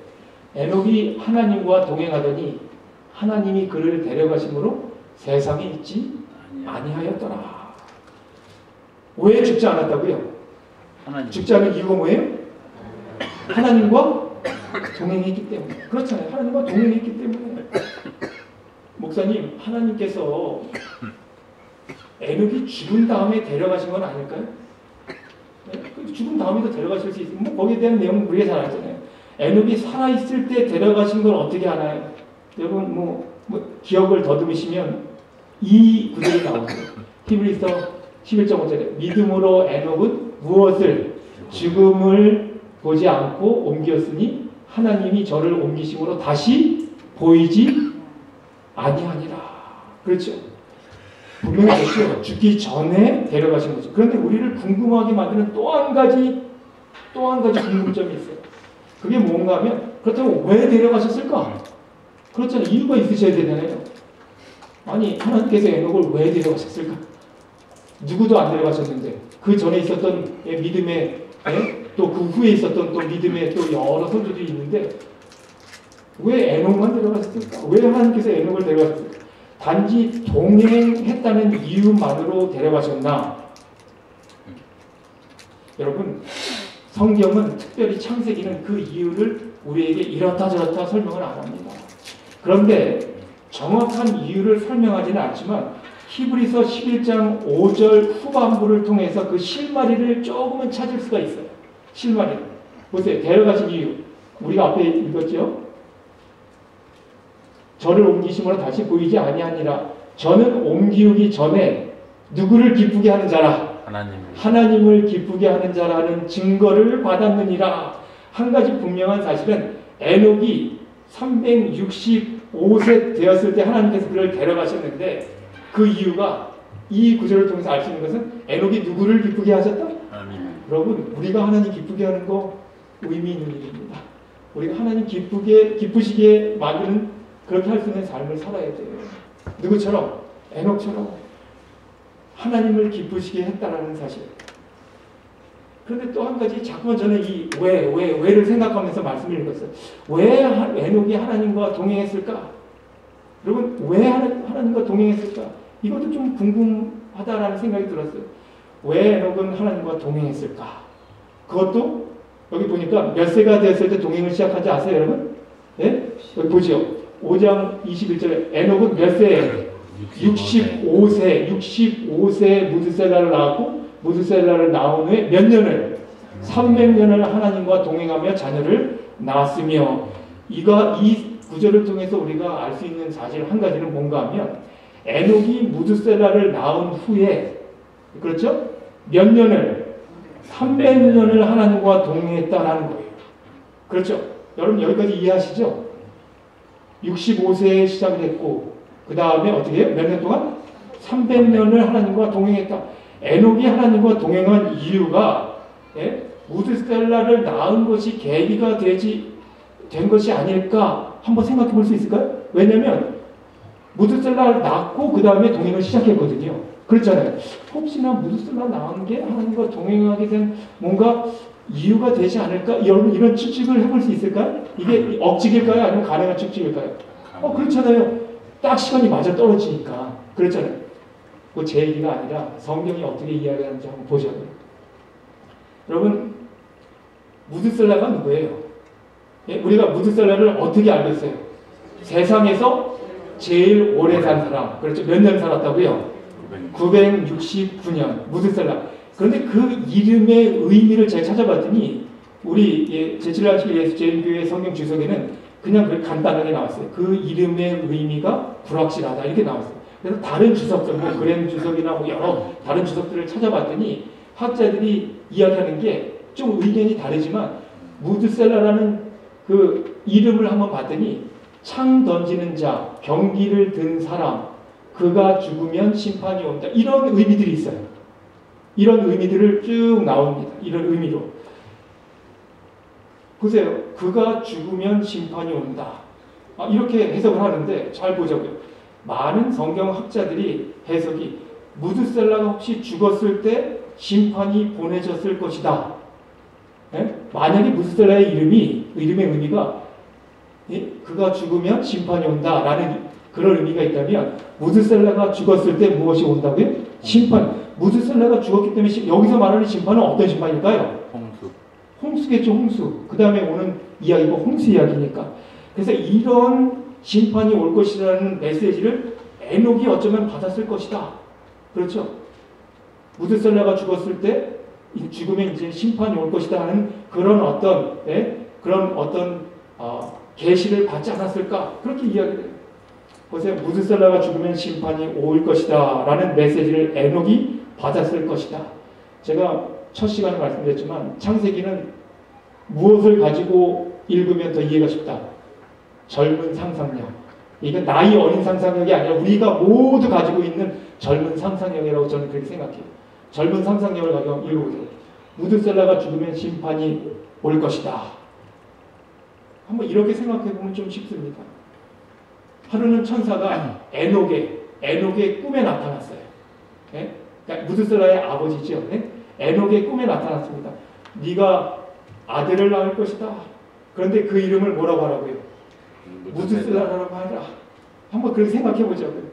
에녹이 하나님과 동행하더니 하나님이 그를 데려가심으로 세상에 있지 아니하였더라. 왜 죽지 않았다고요? 죽지 않은 이유가 뭐예요? 하나님과 동행했기 때문에. 그렇잖아요. 하나님과 동행했기 때문에. 목사님, 하나님께서 에녹이 죽은 다음에 데려가신 건 아닐까요? 죽은 다음에도 데려가실 수 있어요. 거기에 대한 내용은 우리가 잘 알잖아요. 에녹이 살아있을 때 데려가신 걸 어떻게 하나요? 여러분 기억을 더듬으시면 이 구절이 나오죠. 히브리서 11.5절에 믿음으로 에녹은 무엇을 죽음을 보지 않고 옮겼으니 하나님이 저를 옮기심으로 다시 보이지 아니하니라. 그렇죠. 분명히 그렇죠. 죽기 전에 데려가신 거죠. 그런데 우리를 궁금하게 만드는 또 한 가지 궁금점이 있어요. 그게 뭔가 하면 그렇다면 왜 데려가셨을까? 그렇잖아요. 이유가 있으셔야 되잖아요. 아니 하나님께서 에녹을 왜 데려가셨을까? 누구도 안 데려가셨는데 그 전에 있었던 믿음의 또 그 후에 있었던 또 믿음의 또 여러 선조들이 있는데 왜 에녹만 데려가셨을까? 왜 하나님께서 에녹을 데려가셨을까? 단지 동행했다는 이유만으로 데려가셨나? 여러분 성경은 특별히 창세기는 그 이유를 우리에게 이렇다 저렇다 설명을 안 합니다. 그런데 정확한 이유를 설명하지는 않지만 히브리서 11장 5절 후반부를 통해서 그 실마리를 조금은 찾을 수가 있어요. 실마리. 보세요. 데려가신 이유. 우리가 앞에 읽었죠? 저를 옮기심으로 다시 보이지 아니하니라. 저는 옮기우기 전에 누구를 기쁘게 하는 자라? 하나님을 기쁘게 하는 자라는 증거를 받았느니라. 한 가지 분명한 사실은 에녹이 365세 되었을 때 하나님께서 그를 데려가셨는데 그 이유가 이 구절을 통해서 알 수 있는 것은 에녹이 누구를 기쁘게 하셨다? 여러분 우리가 하나님 기쁘게 하는 거 의미 있는 일입니다. 우리가 하나님 기쁘시게 만드는 그렇게 할 수 있는 삶을 살아야 돼요. 누구처럼? 에녹처럼 하나님을 기쁘시게 했다라는 사실. 그런데 또 한 가지 자꾸만 저는 이 왜를 생각하면서 말씀을 읽었어요. 왜 에녹이 하나님과 동행했을까? 여러분 왜 하나님과 동행했을까? 이것도 좀 궁금하다라는 생각이 들었어요. 왜 에녹은 하나님과 동행했을까? 그것도 여기 보니까 몇 세가 되었을 때 동행을 시작한지 아세요 여러분? 여기 보죠. 5장 21절에 에녹은 몇 세에? 65세 무드셀라를 낳았고 무드셀라를 낳은 후에 몇 년을? 300년을 하나님과 동행하며 자녀를 낳았으며 이 구절을 통해서 우리가 알 수 있는 사실 한 가지는 뭔가 하면 에녹이 무드셀라를 낳은 후에 그렇죠? 몇 년을? 300년을 하나님과 동행했다라는 거예요. 그렇죠? 여러분 여기까지 이해하시죠? 65세에 시작을 했고 그 다음에 어떻게 해요? 몇 년 동안? 300년을 하나님과 동행했다. 에녹이 하나님과 동행한 이유가 무드셀라를 낳은 것이 계기가 된 것이 아닐까 한번 생각해 볼 수 있을까요? 왜냐하면 무드셀라를 낳고 그 다음에 동행을 시작했거든요. 그렇잖아요. 혹시나 무드셀라 낳은 게 하나님과 동행하게 된 뭔가 이유가 되지 않을까? 여러분 이런 추측을 해볼 수 있을까요? 이게 억측일까요? 아니면 가능한 추측일까요? 그렇잖아요. 딱 시간이 맞아 떨어지니까. 그렇잖아요. 그 제 얘기가 아니라 성경이 어떻게 이야기하는지 한번 보셔야 돼요. 여러분 무드셀라가 누구예요? 우리가 무드셀라를 어떻게 알겠어요? 세상에서 제일 오래 산 사람. 그렇죠? 몇 년 살았다고요? 969년 무드셀라. 그런데 그 이름의 의미를 제가 찾아봤더니 우리 제7일 예수제일교회 성경 주석에는 그냥 그렇게 간단하게 나왔어요. 그 이름의 의미가 불확실하다 이렇게 나왔어요. 그래서 다른 주석들, 뭐 그랜 주석이나 뭐 여러 다른 주석들을 찾아봤더니 학자들이 이야기하는 게 좀 의견이 다르지만 무드셀라라는 그 이름을 한번 봤더니 창 던지는 자, 병기를 든 사람, 그가 죽으면 심판이 온다. 이런 의미들이 있어요. 이런 의미들을 쭉 나옵니다. 이런 의미로. 보세요. 그가 죽으면 심판이 온다. 이렇게 해석을 하는데 잘 보자고요. 많은 성경학자들이 해석이 무드셀라가 혹시 죽었을 때 심판이 보내졌을 것이다. 만약에 무드셀라의 이름의 의미가 그가 죽으면 심판이 온다라는 그런 의미가 있다면 무드셀라가 죽었을 때 무엇이 온다고요? 심판. 무드셀라가 죽었기 때문에 여기서 말하는 심판은 어떤 심판일까요? 홍수겠죠, 홍수. 그 다음에 오는 이야기가 홍수 이야기니까. 그래서 이런 심판이 올 것이라는 메시지를 에녹이 어쩌면 받았을 것이다. 그렇죠? 무드셀라가 죽었을 때 죽으면 이제 심판이 올 것이다 하는 그런 어떤 계시를 받지 않았을까? 그렇게 이야기해요. 보세요. 무드셀라가 죽으면 심판이 올 것이다 라는 메시지를 에녹이 받았을 것이다. 제가 첫 시간에 말씀드렸지만 창세기는 무엇을 가지고 읽으면 더 이해가 쉽다? 젊은 상상력. 이건 나이 어린 상상력이 아니라 우리가 모두 가지고 있는 젊은 상상력이라고 저는 그렇게 생각해요. 젊은 상상력을 가지고 읽어보세요. 무드셀라가 죽으면 심판이 올 것이다. 한번 이렇게 생각해보면 좀 쉽습니다. 하루는 천사가 에녹의 꿈에 나타났어요. 그러니까 무드셀라의 아버지죠. 에녹의 꿈에 나타났습니다. 네가 아들을 낳을 것이다. 그런데 그 이름을 뭐라고 하라고요? 무드셀라라고 하라. 한번 그렇게 생각해보자고요.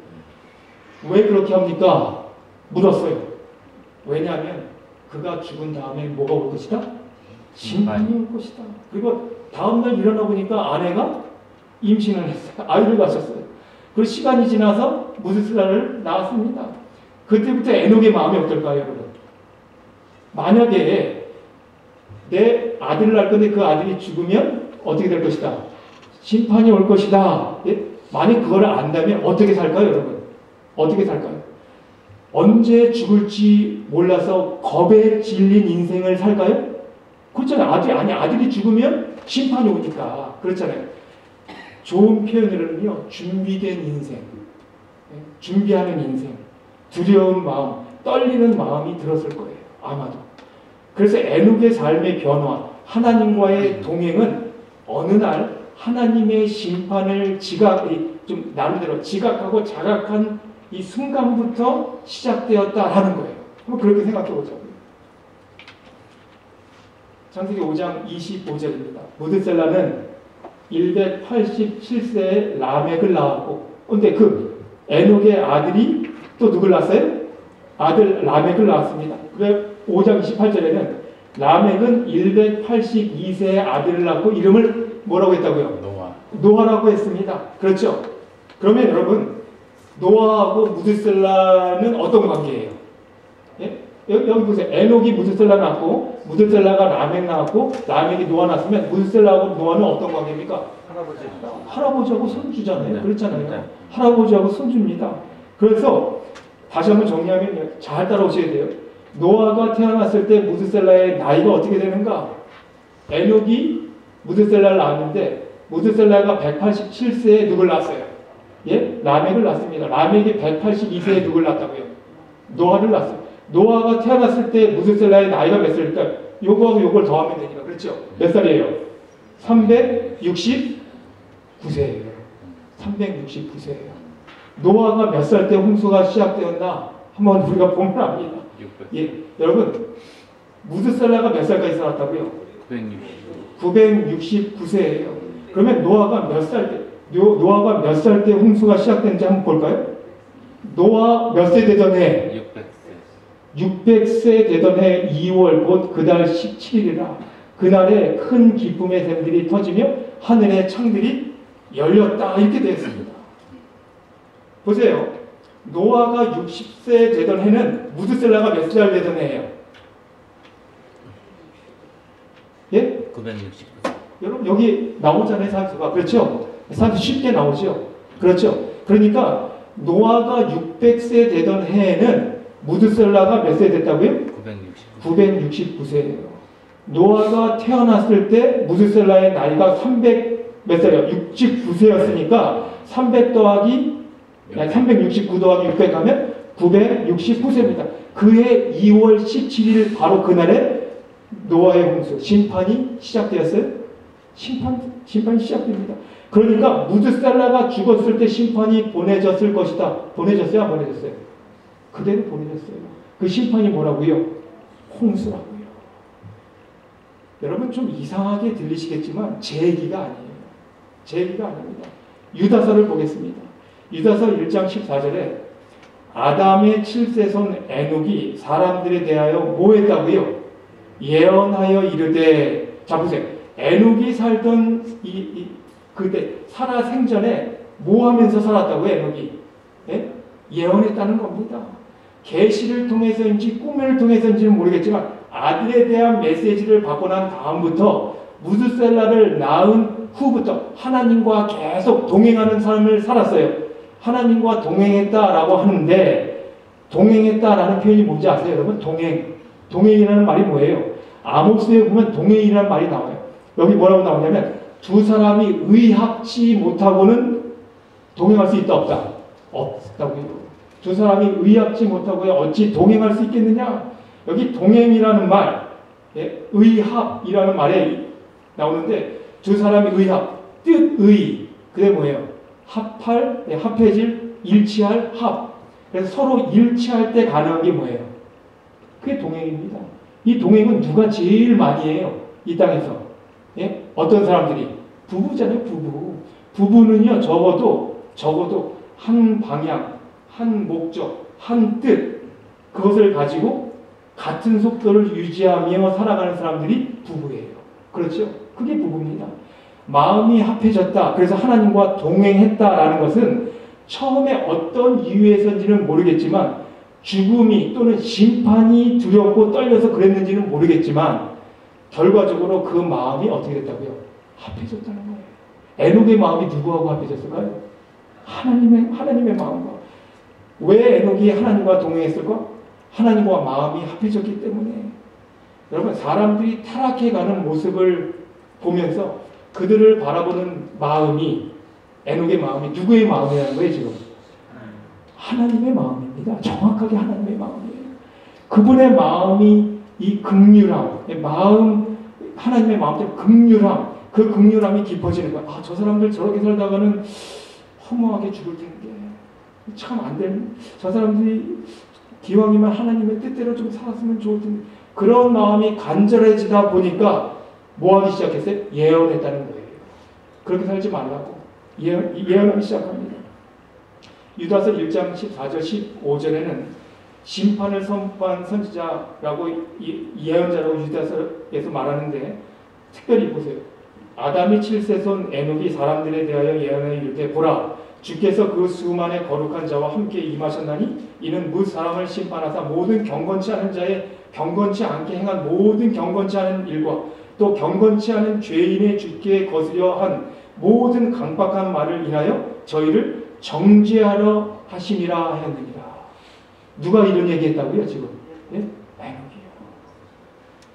왜 그렇게 합니까? 물었어요. 왜냐하면 그가 죽은 다음에 뭐가 올 것이다? 심판이 올 것이다. 그리고 다음날 일어나 보니까 아내가 임신을 했어요. 아이를 가졌어요. 그리고 시간이 지나서 무드셀라를 낳았습니다. 그때부터 에녹의 마음이 어떨까요, 여러분? 만약에 내 아들을 낳을 건데 그 아들이 죽으면 어떻게 될 것이다? 심판이 올 것이다. 만약 그걸 안다면 어떻게 살까요, 여러분? 어떻게 살까요? 언제 죽을지 몰라서 겁에 질린 인생을 살까요? 그렇잖아요. 아들이 죽으면 심판이 오니까. 그렇잖아요. 좋은 표현으로는요, 준비된 인생, 준비하는 인생, 두려운 마음, 떨리는 마음이 들었을 거예요. 아마도. 그래서 에녹의 삶의 변화, 하나님과의 동행은 어느 날 하나님의 심판을 좀 나름대로 지각하고 자각한 이 순간부터 시작되었다라는 거예요. 한번 그렇게 생각해 보자고요. 창세기 5장 25절입니다. 무드셀라는 187세에 라멕을 낳았고, 근데 그 에녹의 아들이 또 누굴 낳았어요? 아들 라멕을 낳았습니다. 그래 5장 28절에는 라멕은 182세의 아들을 낳고 이름을 뭐라고 했다고요? 노아라고 했습니다. 그렇죠? 그러면 여러분 노아하고 무드셀라는 어떤 관계예요? 예? 여기 보세요. 에녹이 무드셀라 낳고 무드셀라가 라멕 낳았고 라멕이 노아 낳았으면 무드셀라하고 노아는 어떤 관계입니까? 할아버지하고 손주잖아요. 네. 그렇잖아요. 네. 할아버지하고 손주입니다. 그래서 다시 한번 정리하면 잘 따라오셔야 돼요. 노아가 태어났을 때 무드셀라의 나이가 어떻게 되는가? 에녹이 무드셀라를 낳았는데 무드셀라가 187세에 누굴 낳았어요? 예? 라멕을 낳습니다. 라멕이 182세에 누굴 낳았다고요? 노아를 낳았어요. 노아가 태어났을 때 무드셀라의 나이가 몇 살일까? 요거하고 요걸 더하면 되니까. 그렇죠? 몇 살이에요? 369세예요. 369세예요. 노아가 몇 살 때 홍수가 시작되었나? 한번 우리가 보면 압니다. 예, 여러분 무드셀라가 몇 살까지 살았다고요? 969세예요. 그러면 노아가 몇 살 때 홍수가 시작된지 한번 볼까요? 노아 몇 세 되던 해? 600세 되던 해 2월 곧 그달 17일이라 그날에 큰 기쁨의 샘들이 터지며 하늘의 창들이 열렸다 이렇게 되었습니다. 보세요. 노아가 60세 되던 해는 무드셀라가 몇 살 되던 해예요? 예? 969세. 여러분 여기 나오잖아요. 산수가. 그렇죠? 산수 쉽게 나오죠. 그렇죠? 그러니까 노아가 600세 되던 해에는 무드셀라가 몇 세 됐다고요? 969세예요. 노아가 태어났을 때 무드셀라의 나이가 300 몇 살이요? 69세였으니까 300 더하기 369 더하기 600 하면 969세입니다. 그해 2월 17일 바로 그날에 노아의 홍수, 심판이 시작되었어요? 심판이 시작됩니다. 그러니까 무드셀라가 죽었을 때 심판이 보내졌을 것이다. 보내졌어요? 안 보내졌어요? 그대로 보내졌어요. 그 심판이 뭐라고요? 홍수라고요. 여러분 좀 이상하게 들리시겠지만 제 얘기가 아니에요. 제 얘기가 아닙니다. 유다서를 보겠습니다. 유다서 1장 14절에 아담의 7세손 에녹이 사람들에 대하여 뭐 했다고요? 예언하여 이르되, 자 보세요. 에녹이 살던 그때 살아 생전에 뭐 하면서 살았다고요? 에녹이 예? 예언했다는 겁니다. 계시를 통해서인지 꿈을 통해서인지는 모르겠지만 아들에 대한 메시지를 받고 난 다음부터 무드셀라를 낳은 후부터 하나님과 계속 동행하는 삶을 살았어요. 하나님과 동행했다라고 하는데 동행했다라는 표현이 뭔지 아세요? 여러분 동행이라는 말이 뭐예요? 아모스에 보면 동행이라는 말이 나와요. 여기 뭐라고 나오냐면 두 사람이 의합치 못하고는 동행할 수 있다 없다? 없다고요. 두 사람이 의합치 못하고요 어찌 동행할 수 있겠느냐? 여기 동행이라는 말, 예, 의합이라는 말에 나오는데 두 사람이 의합, 뜻의, 그게 뭐예요? 합할, 예, 합해질, 일치할, 합. 그래서 서로 일치할 때 가능한 게 뭐예요? 그게 동행입니다. 이 동행은 누가 제일 많이 해요? 이 땅에서. 예? 어떤 사람들이? 부부잖아요, 부부. 부부는요, 적어도 한 방향, 한 목적, 한 뜻, 그것을 가지고 같은 속도를 유지하며 살아가는 사람들이 부부예요. 그렇죠? 그게 부부입니다. 마음이 합해졌다. 그래서 하나님과 동행했다라는 것은 처음에 어떤 이유에서인지는 모르겠지만 죽음이 또는 심판이 두렵고 떨려서 그랬는지는 모르겠지만 결과적으로 그 마음이 어떻게 됐다고요? 합해졌다는 거예요. 에녹의 마음이 누구하고 합해졌을까요? 하나님의 마음과. 왜 에녹이 하나님과 동행했을까? 하나님과 마음이 합해졌기 때문에. 여러분 사람들이 타락해가는 모습을 보면서 그들을 바라보는 마음이 에녹의 마음이 누구의 마음이라는 거예요 지금? 하나님의 마음입니다. 정확하게 하나님의 마음이에요. 그분의 마음이 이 극률함, 마음, 하나님의 마음 때문에 극률함, 그 극률함이 깊어지는 거예요. 아, 저 사람들 저렇게 살다가는 허무하게 죽을 텐데 참 안 되는, 저 사람들이 기왕이면 하나님의 뜻대로 좀 살았으면 좋을 텐데, 그런 마음이 간절해지다 보니까 뭐 하기 시작했어요? 예언했다는 거예요. 그렇게 살지 말라고 예언하기 시작합니다. 유다서 1장 14절 15절에는 심판을 선포한 선지자라고 예언자라고 유다서에서 말하는데, 특별히 보세요. 아담의 7세손 에녹이 사람들에 대하여 예언하여 이르되 보라 주께서 그 수만의 거룩한 자와 함께 임하셨나니 이는 무 사람을 심판하사 모든 경건치 않은 자의 경건치 않게 행한 모든 경건치 않은 일과 또 경건치 않은 죄인의 주께 거스려 한 모든 강박한 말을 인하여 저희를 정죄하러 하심이라 하였느니라. 누가 이런 얘기했다고요 지금? 예? 에녹이요.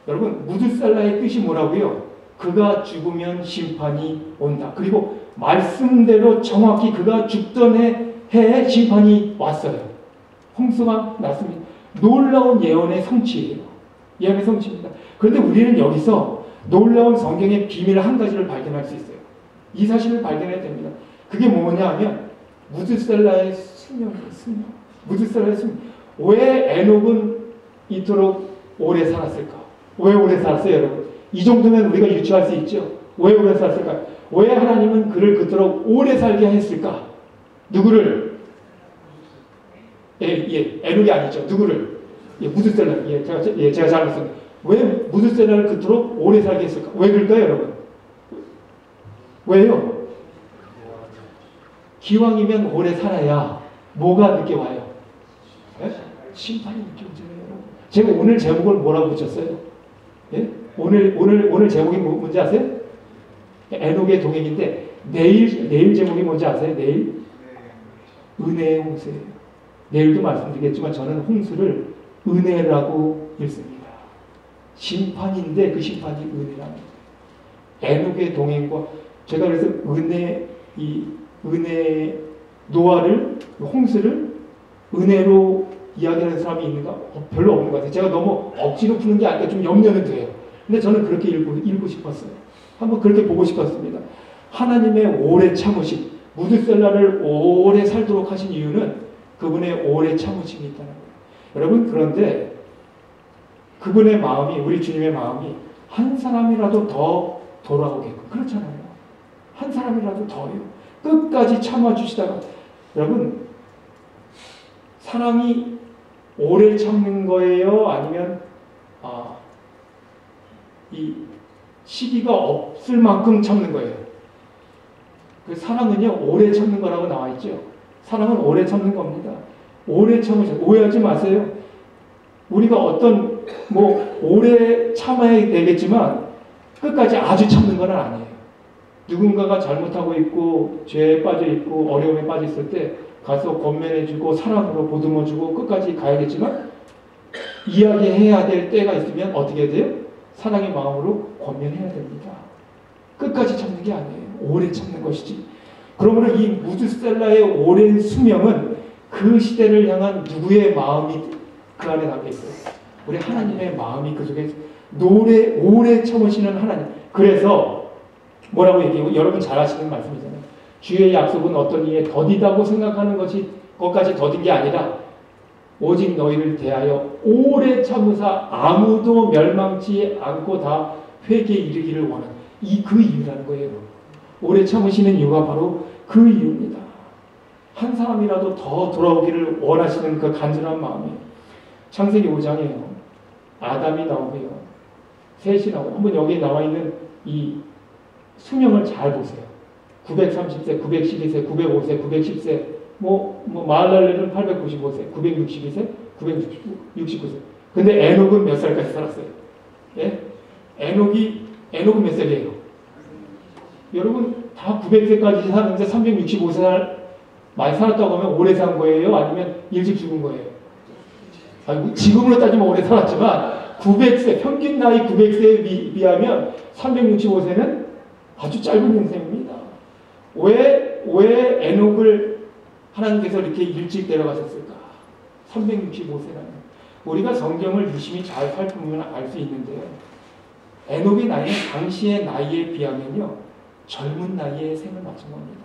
여러분 무드살라의 뜻이 뭐라고요? 그가 죽으면 심판이 온다. 그리고 말씀대로 정확히 그가 죽던 해에 심판이 왔어요. 홍수가 났습니다. 놀라운 예언의 성취예요. 예언의 성취입니다. 그런데 우리는 여기서 놀라운 성경의 비밀 한 가지를 발견할 수 있어요. 이 사실을 발견해야 됩니다. 그게 뭐냐 하면 무드셀라의 수명이에요. 수명. 무드셀라의 수명. 왜 에녹은 이토록 오래 살았을까? 왜 오래 살았어요 여러분? 이 정도면 우리가 유추할 수 있죠. 왜 오래 살았을까? 왜 하나님은 그를 그토록 오래 살게 했을까? 누구를? 에녹이 아니죠. 누구를? 무드셀라. 제가 잘못했습니다. 왜 무드셀라를 그토록 오래 살게 했을까? 왜 그럴까요, 여러분? 왜요? 기왕이면 오래 살아야 뭐가 늦게 와요? 예? 심판이 늦게 오잖아요, 여러분. 제가 오늘 제목을 뭐라고 붙였어요? 예? 오늘 제목이 뭔지 아세요? 에녹의 동행인데 내일 제목이 뭔지 아세요? 내일 은혜의 홍수예요. 내일도 말씀드리겠지만 저는 홍수를 은혜라고 읽습니다. 심판인데 그 심판이 은혜랍니다. 에녹의 동행과 제가 그래서 은혜 노아를 홍수를 은혜로 이야기하는 사람이 있는가? 별로 없는 것 같아요. 제가 너무 억지로 푸는 게 아니라 좀 염려는 돼요. 근데 저는 그렇게 읽고 싶었어요. 한번 그렇게 보고 싶었습니다. 하나님의 오래 참으심, 무드셀라를 오래 살도록 하신 이유는 그분의 오래 참으심이 있다는 거예요. 여러분 그런데 그분의 마음이 우리 주님의 마음이 한 사람이라도 더 돌아오게끔 그렇잖아요. 한 사람이라도 더요. 끝까지 참아주시다가 여러분 사랑이 오래 참는 거예요? 아니면 이 시기가 없을 만큼 참는 거예요. 그 사랑은요 오래 참는 거라고 나와 있죠. 사랑은 오래 참는 겁니다. 오래 참으세요. 오해하지 마세요. 우리가 어떤 오래 참아야 되겠지만 끝까지 아주 참는 건 아니에요. 누군가가 잘못하고 있고 죄에 빠져 있고 어려움에 빠져 있을 때 가서 권면해주고 사랑으로 보듬어주고 끝까지 가야겠지만 이야기해야 될 때가 있으면 어떻게 돼요? 사랑의 마음으로 권면해야 됩니다. 끝까지 참는 게 아니에요. 오래 참는 것이지. 그러므로 이 무드셀라의 오랜 수명은 그 시대를 향한 누구의 마음이 그 안에 담겨 있어요. 우리 하나님의 마음이 그 속에 오래 참으시는 하나님. 그래서 뭐라고 얘기해요? 여러분 잘 아시는 말씀이잖아요. 주의 약속은 어떤 이에 더디다고 생각하는 것까지 더딘 게 아니라 오직 너희를 대하여 오래 참으사 아무도 멸망치 않고 다 회개에 이르기를 원하는 그 이유라는 거예요. 오래 참으시는 이유가 바로 그 이유입니다. 한 사람이라도 더 돌아오기를 원하시는 그 간절한 마음이에요. 창세기 5장에요. 아담이 나오고요. 셋이 나오고 한번 여기에 나와 있는 이 수명을 잘 보세요. 930세, 912세, 905세, 910세, 마할랄렐은 895세, 962세, 969세. 근데 에녹은 몇 살까지 살았어요? 예? 에녹은 몇 살이에요? 여러분 다 900세까지 사는데 365세 많이 살았다고 하면 오래 산 거예요? 아니면 일찍 죽은 거예요? 지금으로 따지면 오래 살았지만 900세, 평균 나이 900세에 비하면 365세는 아주 짧은 인생입니다. 왜 에녹을 하나님께서 이렇게 일찍 데려가셨을까? 365세라는. 우리가 성경을 유심히 잘 살펴보면 알 수 있는데요. 에녹의 나이는 당시의 나이에 비하면요. 젊은 나이에 생을 맞춘 겁니다.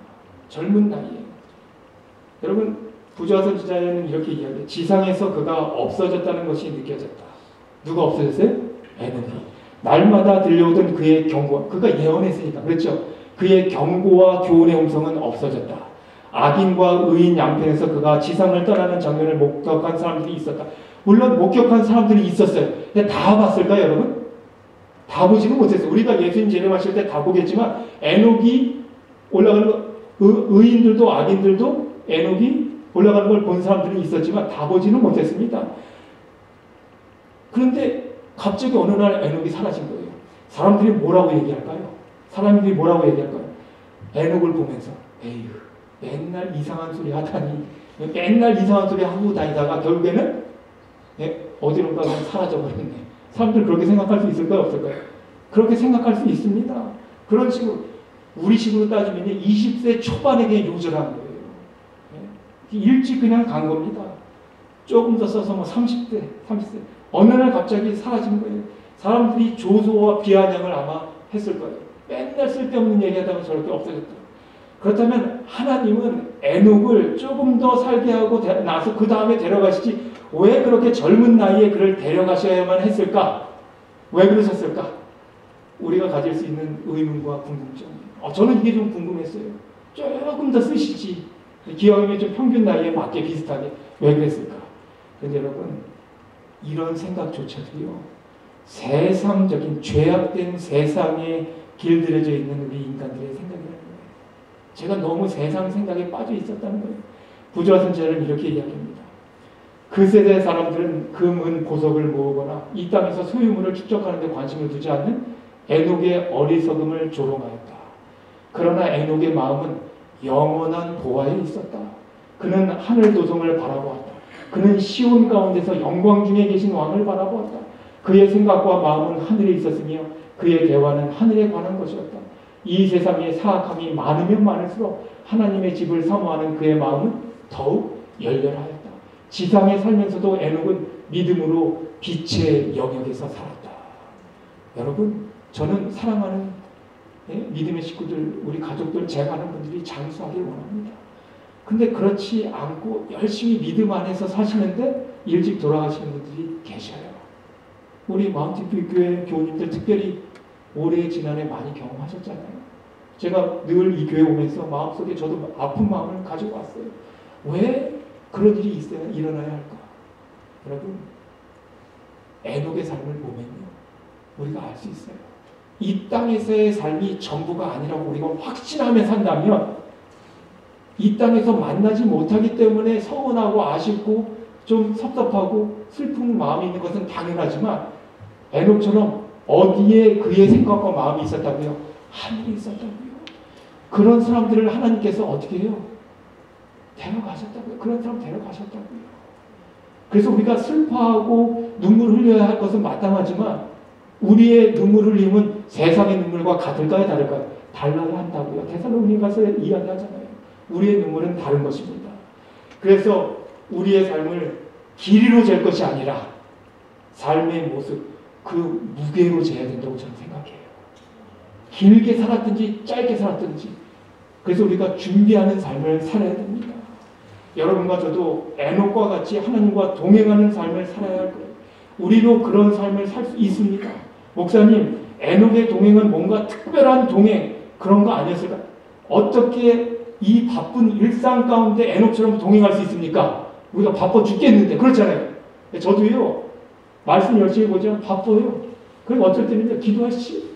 젊은 나이에. 여러분 부조화서 기자에는 이렇게 이야기해요. 지상에서 그가 없어졌다는 것이 느껴졌다. 누가 없어졌어요? 에녹이. 날마다 들려오던 그의 경고, 그가 예언했으니까 그렇죠. 그의 경고와 교훈의 음성은 없어졌다. 악인과 의인 양편에서 그가 지상을 떠나는 장면을 목격한 사람들이 있었다. 물론 목격한 사람들이 있었어요. 근데 다 봤을까요, 여러분? 다 보지는 못했어요. 우리가 예수님 재림하실 때 다 보겠지만 에녹이 올라가는 거, 의인들도 악인들도 에녹이 올라가는 걸 본 사람들이 있었지만 다 보지는 못했습니다. 그런데 갑자기 어느 날 에녹이 사라진 거예요. 사람들이 뭐라고 얘기할까요? 사람들이 뭐라고 얘기할까요? 에녹을 보면서 에휴, 맨날 이상한 소리 하다니, 맨날 이상한 소리 하고 다니다가 결국에는 어디론가 그냥 사라져버렸네. 사람들 그렇게 생각할 수 있을까요? 없을까요? 그렇게 생각할 수 있습니다. 그런 식으로 우리 식으로 따지면 20세 초반에 그냥 요절한 거예요. 일찍 그냥 간 겁니다. 조금 더 써서 뭐 30대, 30세. 어느 날 갑자기 사라진 거예요. 사람들이 조소와 비아냥을 아마 했을 거예요. 맨날 쓸데없는 얘기하다가 저렇게 없어졌다. 그렇다면 하나님은 에녹을 조금 더 살게 하고 나서 그 다음에 데려가시지 왜 그렇게 젊은 나이에 그를 데려가셔야만 했을까? 왜 그러셨을까? 우리가 가질 수 있는 의문과 궁금증. 저는 이게 좀 궁금했어요. 조금 더 쓰시지. 기왕이면 좀 평균 나이에 맞게 비슷하게 왜 그랬을까? 그런데 여러분 이런 생각조차도요 세상적인 죄악된 세상에 길들여져 있는 우리 인간들의 생각이라는 거예요. 제가 너무 세상 생각에 빠져 있었다는 거예요. 부조화 선지자는 이렇게 이야기합니다. 그 세대 사람들은 금, 은, 보석을 모으거나 이 땅에서 소유물을 축적하는 데 관심을 두지 않는 에녹의 어리석음을 조롱하였다. 그러나 에녹의 마음은 영원한 보화에 있었다. 그는 하늘 도성을 바라보았다. 그는 시온 가운데서 영광 중에 계신 왕을 바라보았다. 그의 생각과 마음은 하늘에 있었으며 그의 대화는 하늘에 관한 것이었다. 이 세상의 사악함이 많으면 많을수록 하나님의 집을 사모하는 그의 마음은 더욱 열렬하였다. 지상에 살면서도 에녹은 믿음으로 빛의 영역에서 살았다. 여러분, 저는 사랑하는 믿음의 식구들, 우리 가족들, 제가 아는 분들이 장수하길 원합니다. 근데 그렇지 않고 열심히 믿음 안에서 사시는데 일찍 돌아가시는 분들이 계셔요. 우리 마운틴뷰 교회 교우님들 특별히 올해 지난해 많이 경험하셨잖아요. 제가 늘 이 교회 오면서 마음속에 저도 아픈 마음을 가지고 왔어요. 왜 그런 일이 일어나야 할까? 여러분, 에녹의 삶을 보면요 우리가 알 수 있어요. 이 땅에서의 삶이 전부가 아니라고 우리가 확신하며 산다면 이 땅에서 만나지 못하기 때문에 서운하고 아쉽고 좀 섭섭하고 슬픈 마음이 있는 것은 당연하지만 에녹처럼 어디에 그의 생각과 마음이 있었다고요? 하늘에 있었다고요. 그런 사람들을 하나님께서 어떻게 해요? 데려가셨다고요. 그런 사람 데려가셨다고요. 그래서 우리가 슬퍼하고 눈물 흘려야 할 것은 마땅하지만 우리의 눈물 흘림은 세상의 눈물과 같을까요? 다를까요? 달라야 한다고요. 데살로니가서 이야기하잖아요. 우리의 눈물은 다른 것입니다. 그래서 우리의 삶을 길이로 잴 것이 아니라 삶의 모습, 그 무게로 재야 된다고 저는 생각해요. 길게 살았든지 짧게 살았든지 그래서 우리가 준비하는 삶을 살아야 됩니다. 여러분과 저도 에녹과 같이 하나님과 동행하는 삶을 살아야 할 거예요. 우리도 그런 삶을 살 수 있습니다. 목사님, 에녹의 동행은 뭔가 특별한 동행 그런 거 아니었을까? 어떻게 이 바쁜 일상 가운데 에녹처럼 동행할 수 있습니까? 우리가 바빠 죽겠는데 그렇잖아요. 저도요 말씀 열심히 보지만 바빠요. 그럼 어쩔 때는요 기도하시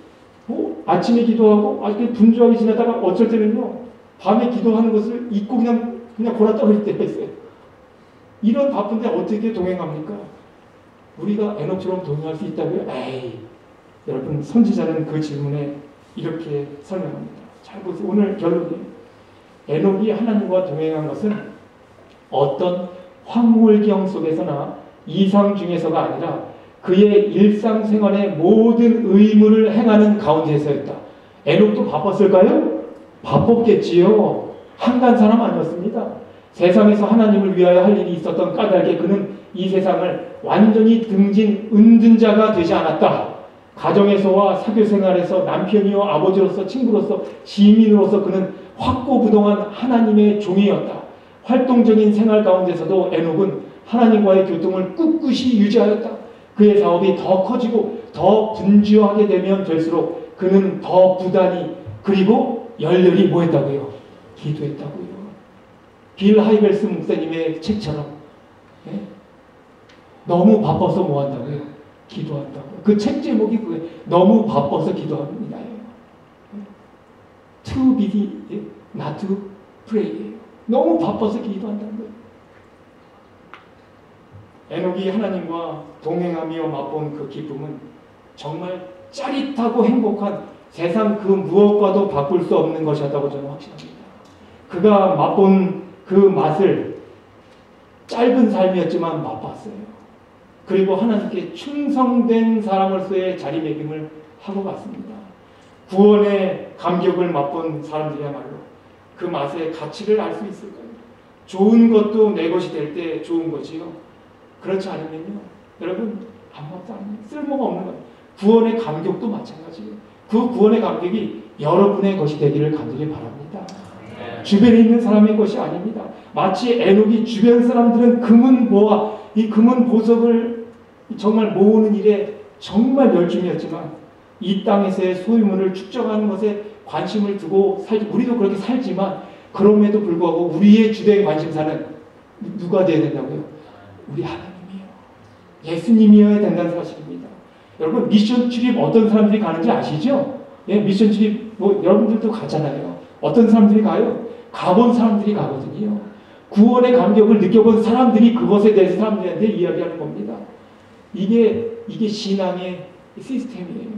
아침에 기도하고 분주하게 지내다가 어쩔 때는요 밤에 기도하는 것을 잊고 그냥 골아떨어질 때가 있어요. 이런 바쁜데 어떻게 동행합니까? 우리가 에녹처럼 동행할 수 있다고요? 에이, 여러분 선지자는 그 질문에 이렇게 설명합니다. 잘 보세요. 오늘 결론이에요. 에녹이 하나님과 동행한 것은 어떤 황홀경 속에서나 이상 중에서가 아니라 그의 일상생활의 모든 의무를 행하는 가운데서였다. 에녹도 바빴을까요? 바빴겠지요. 한간 사람 아니었습니다. 세상에서 하나님을 위하여 할 일이 있었던 까닭에 그는 이 세상을 완전히 등진 은둔 자가 되지 않았다. 가정에서와 사교생활에서 남편이요 아버지로서 친구로서 지민으로서 그는 확고부동한 하나님의 종이었다. 활동적인 생활 가운데서도 에녹은 하나님과의 교통을 꿋꿋이 유지하였다. 그의 사업이 더 커지고 더 분주하게 되면 될수록 그는 더 부단히 그리고 열렬히 뭐 했다고요? 기도했다고요. 빌 하이벨스 목사님의 책처럼 너무 바빠서 뭐 한다고요? 기도한다고. 그 책 제목이 그거예요. 너무 바빠서 기도하는 이나예요. To be, not to pray. 너무 바빠서 기도한다는 거예요. 에녹이 하나님과 동행하며 맛본 그 기쁨은 정말 짜릿하고 행복한 세상 그 무엇과도 바꿀 수 없는 것이었다고 저는 확신합니다. 그가 맛본 그 맛을 짧은 삶이었지만 맛봤어요. 그리고 하나님께 충성된 사람으로서의 자리매김을 하고 갔습니다. 구원의 감격을 맛본 사람들이야말로 그 맛의 가치를 알 수 있을 거예요. 좋은 것도 내 것이 될 때 좋은 거지요. 그렇지 않으면요, 여러분 아무것도 아니에요. 쓸모가 없는 거예요. 구원의 감격도 마찬가지예요. 그 구원의 감격이 여러분의 것이 되기를 간절히 바랍니다. 주변에 있는 사람의 것이 아닙니다. 마치 에녹이 주변 사람들은 금은 보아 이 금은 보석을 정말 모으는 일에 정말 열중이었지만 이 땅에서의 소유물을 축적하는 것에 관심을 두고 우리도 그렇게 살지만 그럼에도 불구하고 우리의 주된 관심사는 누가 되어야 된다고요? 우리 하나님이요. 예수님이어야 된다는 사실입니다. 여러분 미션 출입 어떤 사람들이 가는지 아시죠? 예, 미션 출입 뭐 여러분들도 가잖아요. 어떤 사람들이 가요? 가본 사람들이 가거든요. 구원의 감격을 느껴본 사람들이 그것에 대해서 사람들한테 이야기하는 겁니다. 이게 신앙의 시스템이에요.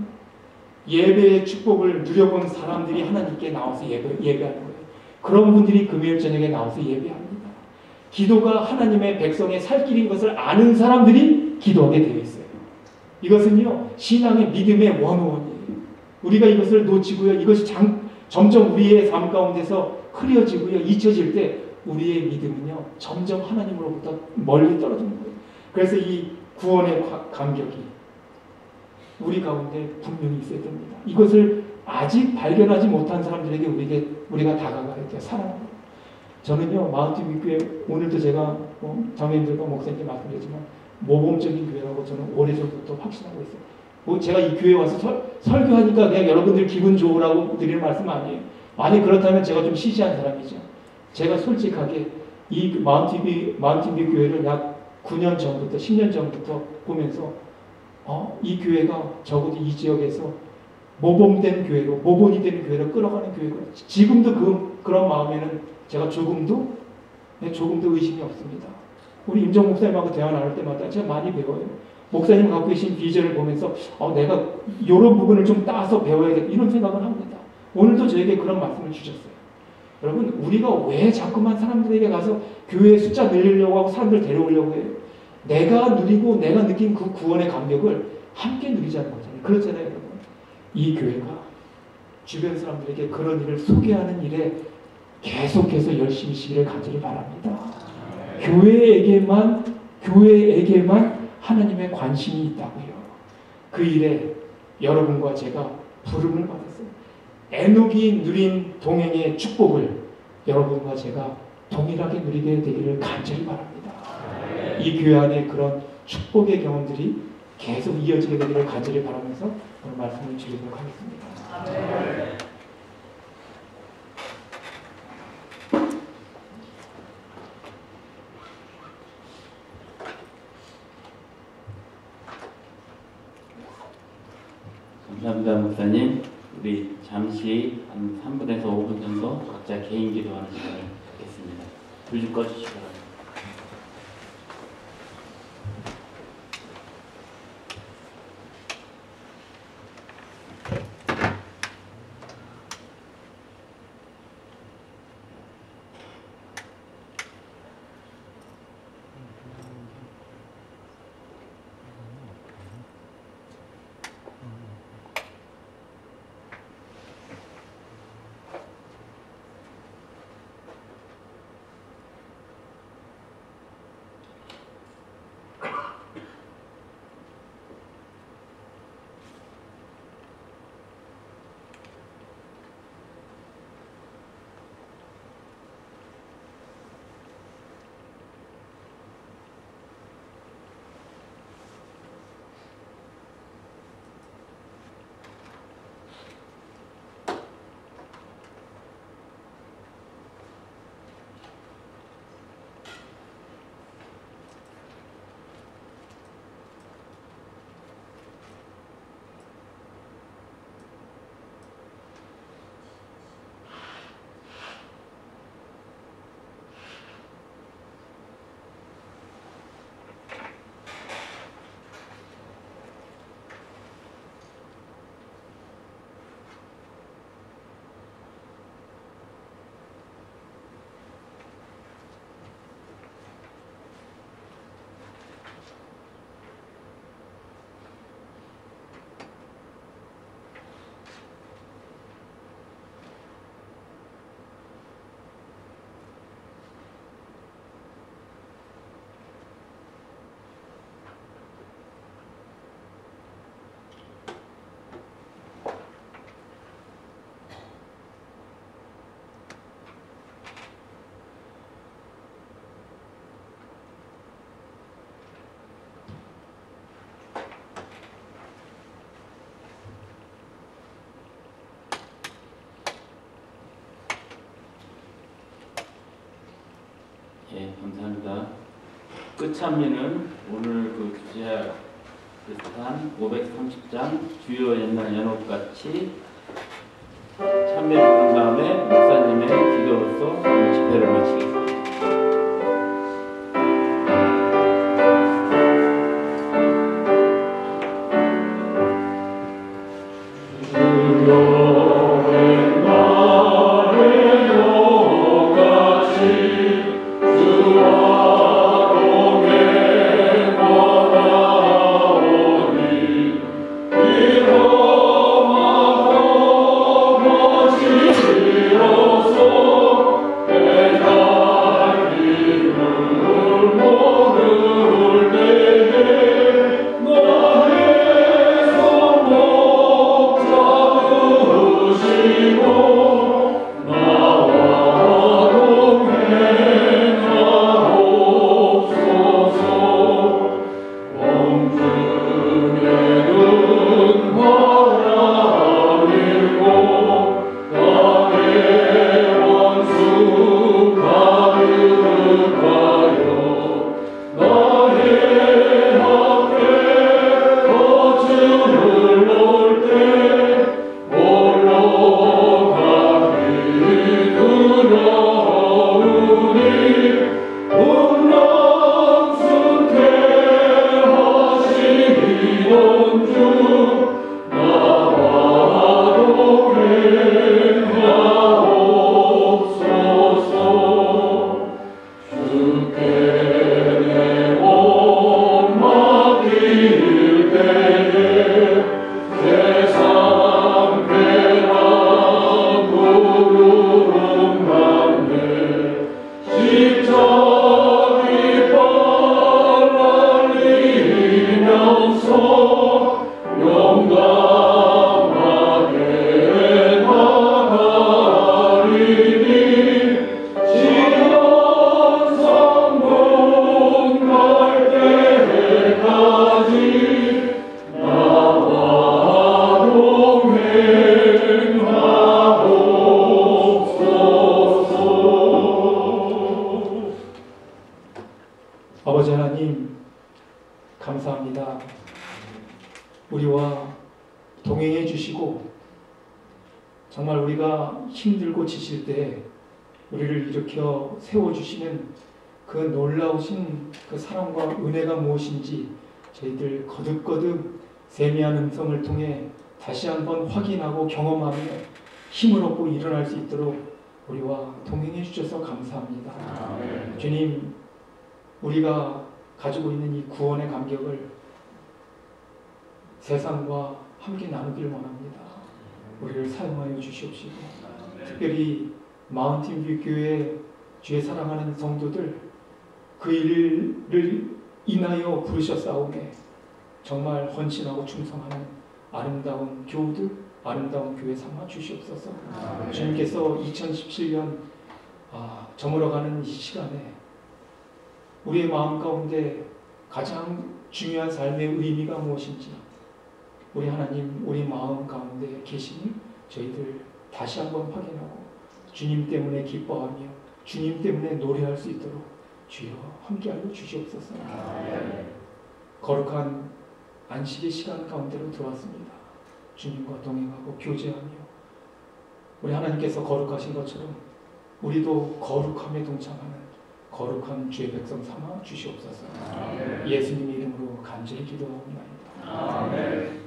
예배의 축복을 누려본 사람들이 하나님께 나와서 예배하는 거예요. 그런 분들이 금요일 저녁에 나와서 예배합니다. 기도가 하나님의 백성의 살 길인 것을 아는 사람들이 기도하게 되어 있어요. 이것은요, 신앙의 믿음의 원어원이에요. 우리가 이것을 놓치고요, 이것이 점점 우리의 삶 가운데서 흐려지고요, 잊혀질 때 우리의 믿음은요, 점점 하나님으로부터 멀리 떨어지는 거예요. 그래서 이 구원의 감격이 우리 가운데 분명히 있어야 됩니다. 이것을 아직 발견하지 못한 사람들에게 우리가 다가가야 돼요. 사랑으로. 저는요, 마운틴 교회 오늘도 제가 장로님들과 목사님께 말씀드렸지만 모범적인 교회라고 저는 오래전부터 확신하고 있어요. 뭐 제가 이 교회에 와서 설교하니까 그냥 여러분들 기분 좋으라고 드리는 말씀 아니에요. 만약 그렇다면 제가 좀 시시한 사람이죠. 제가 솔직하게 이 마운틴 교회를 약 9년 전부터 10년 전부터 보면서 이 교회가 적어도 이 지역에서 모범된 교회로 모본이 되는 교회로 끌어가는 교회고 지금도 그런 마음에는 제가 조금도 의심이 없습니다. 우리 임정 목사님하고 대화 나눌 때마다 제가 많이 배워요. 목사님 갖고 계신 비전을 보면서 내가 이런 부분을 좀 따서 배워야겠다 이런 생각을 합니다. 오늘도 저에게 그런 말씀을 주셨어요. 여러분 우리가 왜 자꾸만 사람들에게 가서 교회 숫자 늘리려고 하고 사람들 데려오려고 해요. 내가 누리고 내가 느낀 그 구원의 감격을 함께 누리자는 거잖아요. 그렇잖아요, 여러분. 이 교회가 주변 사람들에게 그런 일을 소개하는 일에 계속해서 열심히 시기를 간절히 바랍니다. 교회에게만 하나님의 관심이 있다고요. 그 일에 여러분과 제가 부름을 받았어요. 에녹이 누린 동행의 축복을 여러분과 제가 동일하게 누리게 되기를 간절히 바랍니다. 이 교회 안에 그런 축복의 경험들이 계속 이어지게 되기를 간절히 바라면서 오늘 말씀을 드리도록 하겠습니다. 감사합니다, 목사님. 우리 잠시 한 3분에서 5분 정도 각자 개인 기도하는 시간을 갖겠습니다. 불 좀 꺼주시기 바랍니다. 끝참미는 오늘 그 주제와 비슷한 530장 주요 옛날 연옥같이 참미를 부른 다음에 목사님의 기도로서 오늘 집회를 마치겠습니다. 아버지 하나님, 감사합니다. 우리와 동행해 주시고 정말 우리가 힘들고 지칠 때 우리를 일으켜 세워주시는 그 놀라우신 그 사랑과 은혜가 무엇인지 저희들 거듭거듭 세미한 음성을 통해 다시 한번 확인하고 경험하며 힘을 얻고 일어날 수 있도록 우리와 동행해 주셔서 감사합니다. 주님, 우리가 가지고 있는 이 구원의 감격을 세상과 함께 나누기를 원합니다. 우리를 사용하여 주시옵시고 특별히 마운틴뷰 교회 주의 사랑하는 성도들 그 일을 인하여 부르셨사오매 정말 헌신하고 충성하는 아름다운 교우들, 아름다운 교회 삼아 주시옵소서. 주님께서 2017년 저물어가는 이 시간에 우리의 마음 가운데 가장 중요한 삶의 의미가 무엇인지 우리 하나님, 우리 마음 가운데 계시니 저희들 다시 한번 확인하고 주님 때문에 기뻐하며 주님 때문에 노래할 수 있도록 주여 함께하여 주시옵소서. 거룩한 안식의 시간 가운데로 들어왔습니다. 주님과 동행하고 교제하며 우리 하나님께서 거룩하신 것처럼 우리도 거룩함에 동참하는 거룩한 주의 백성 삼아 주시옵소서. 예수님 이름으로 간절히 기도하옵나이다. 아멘.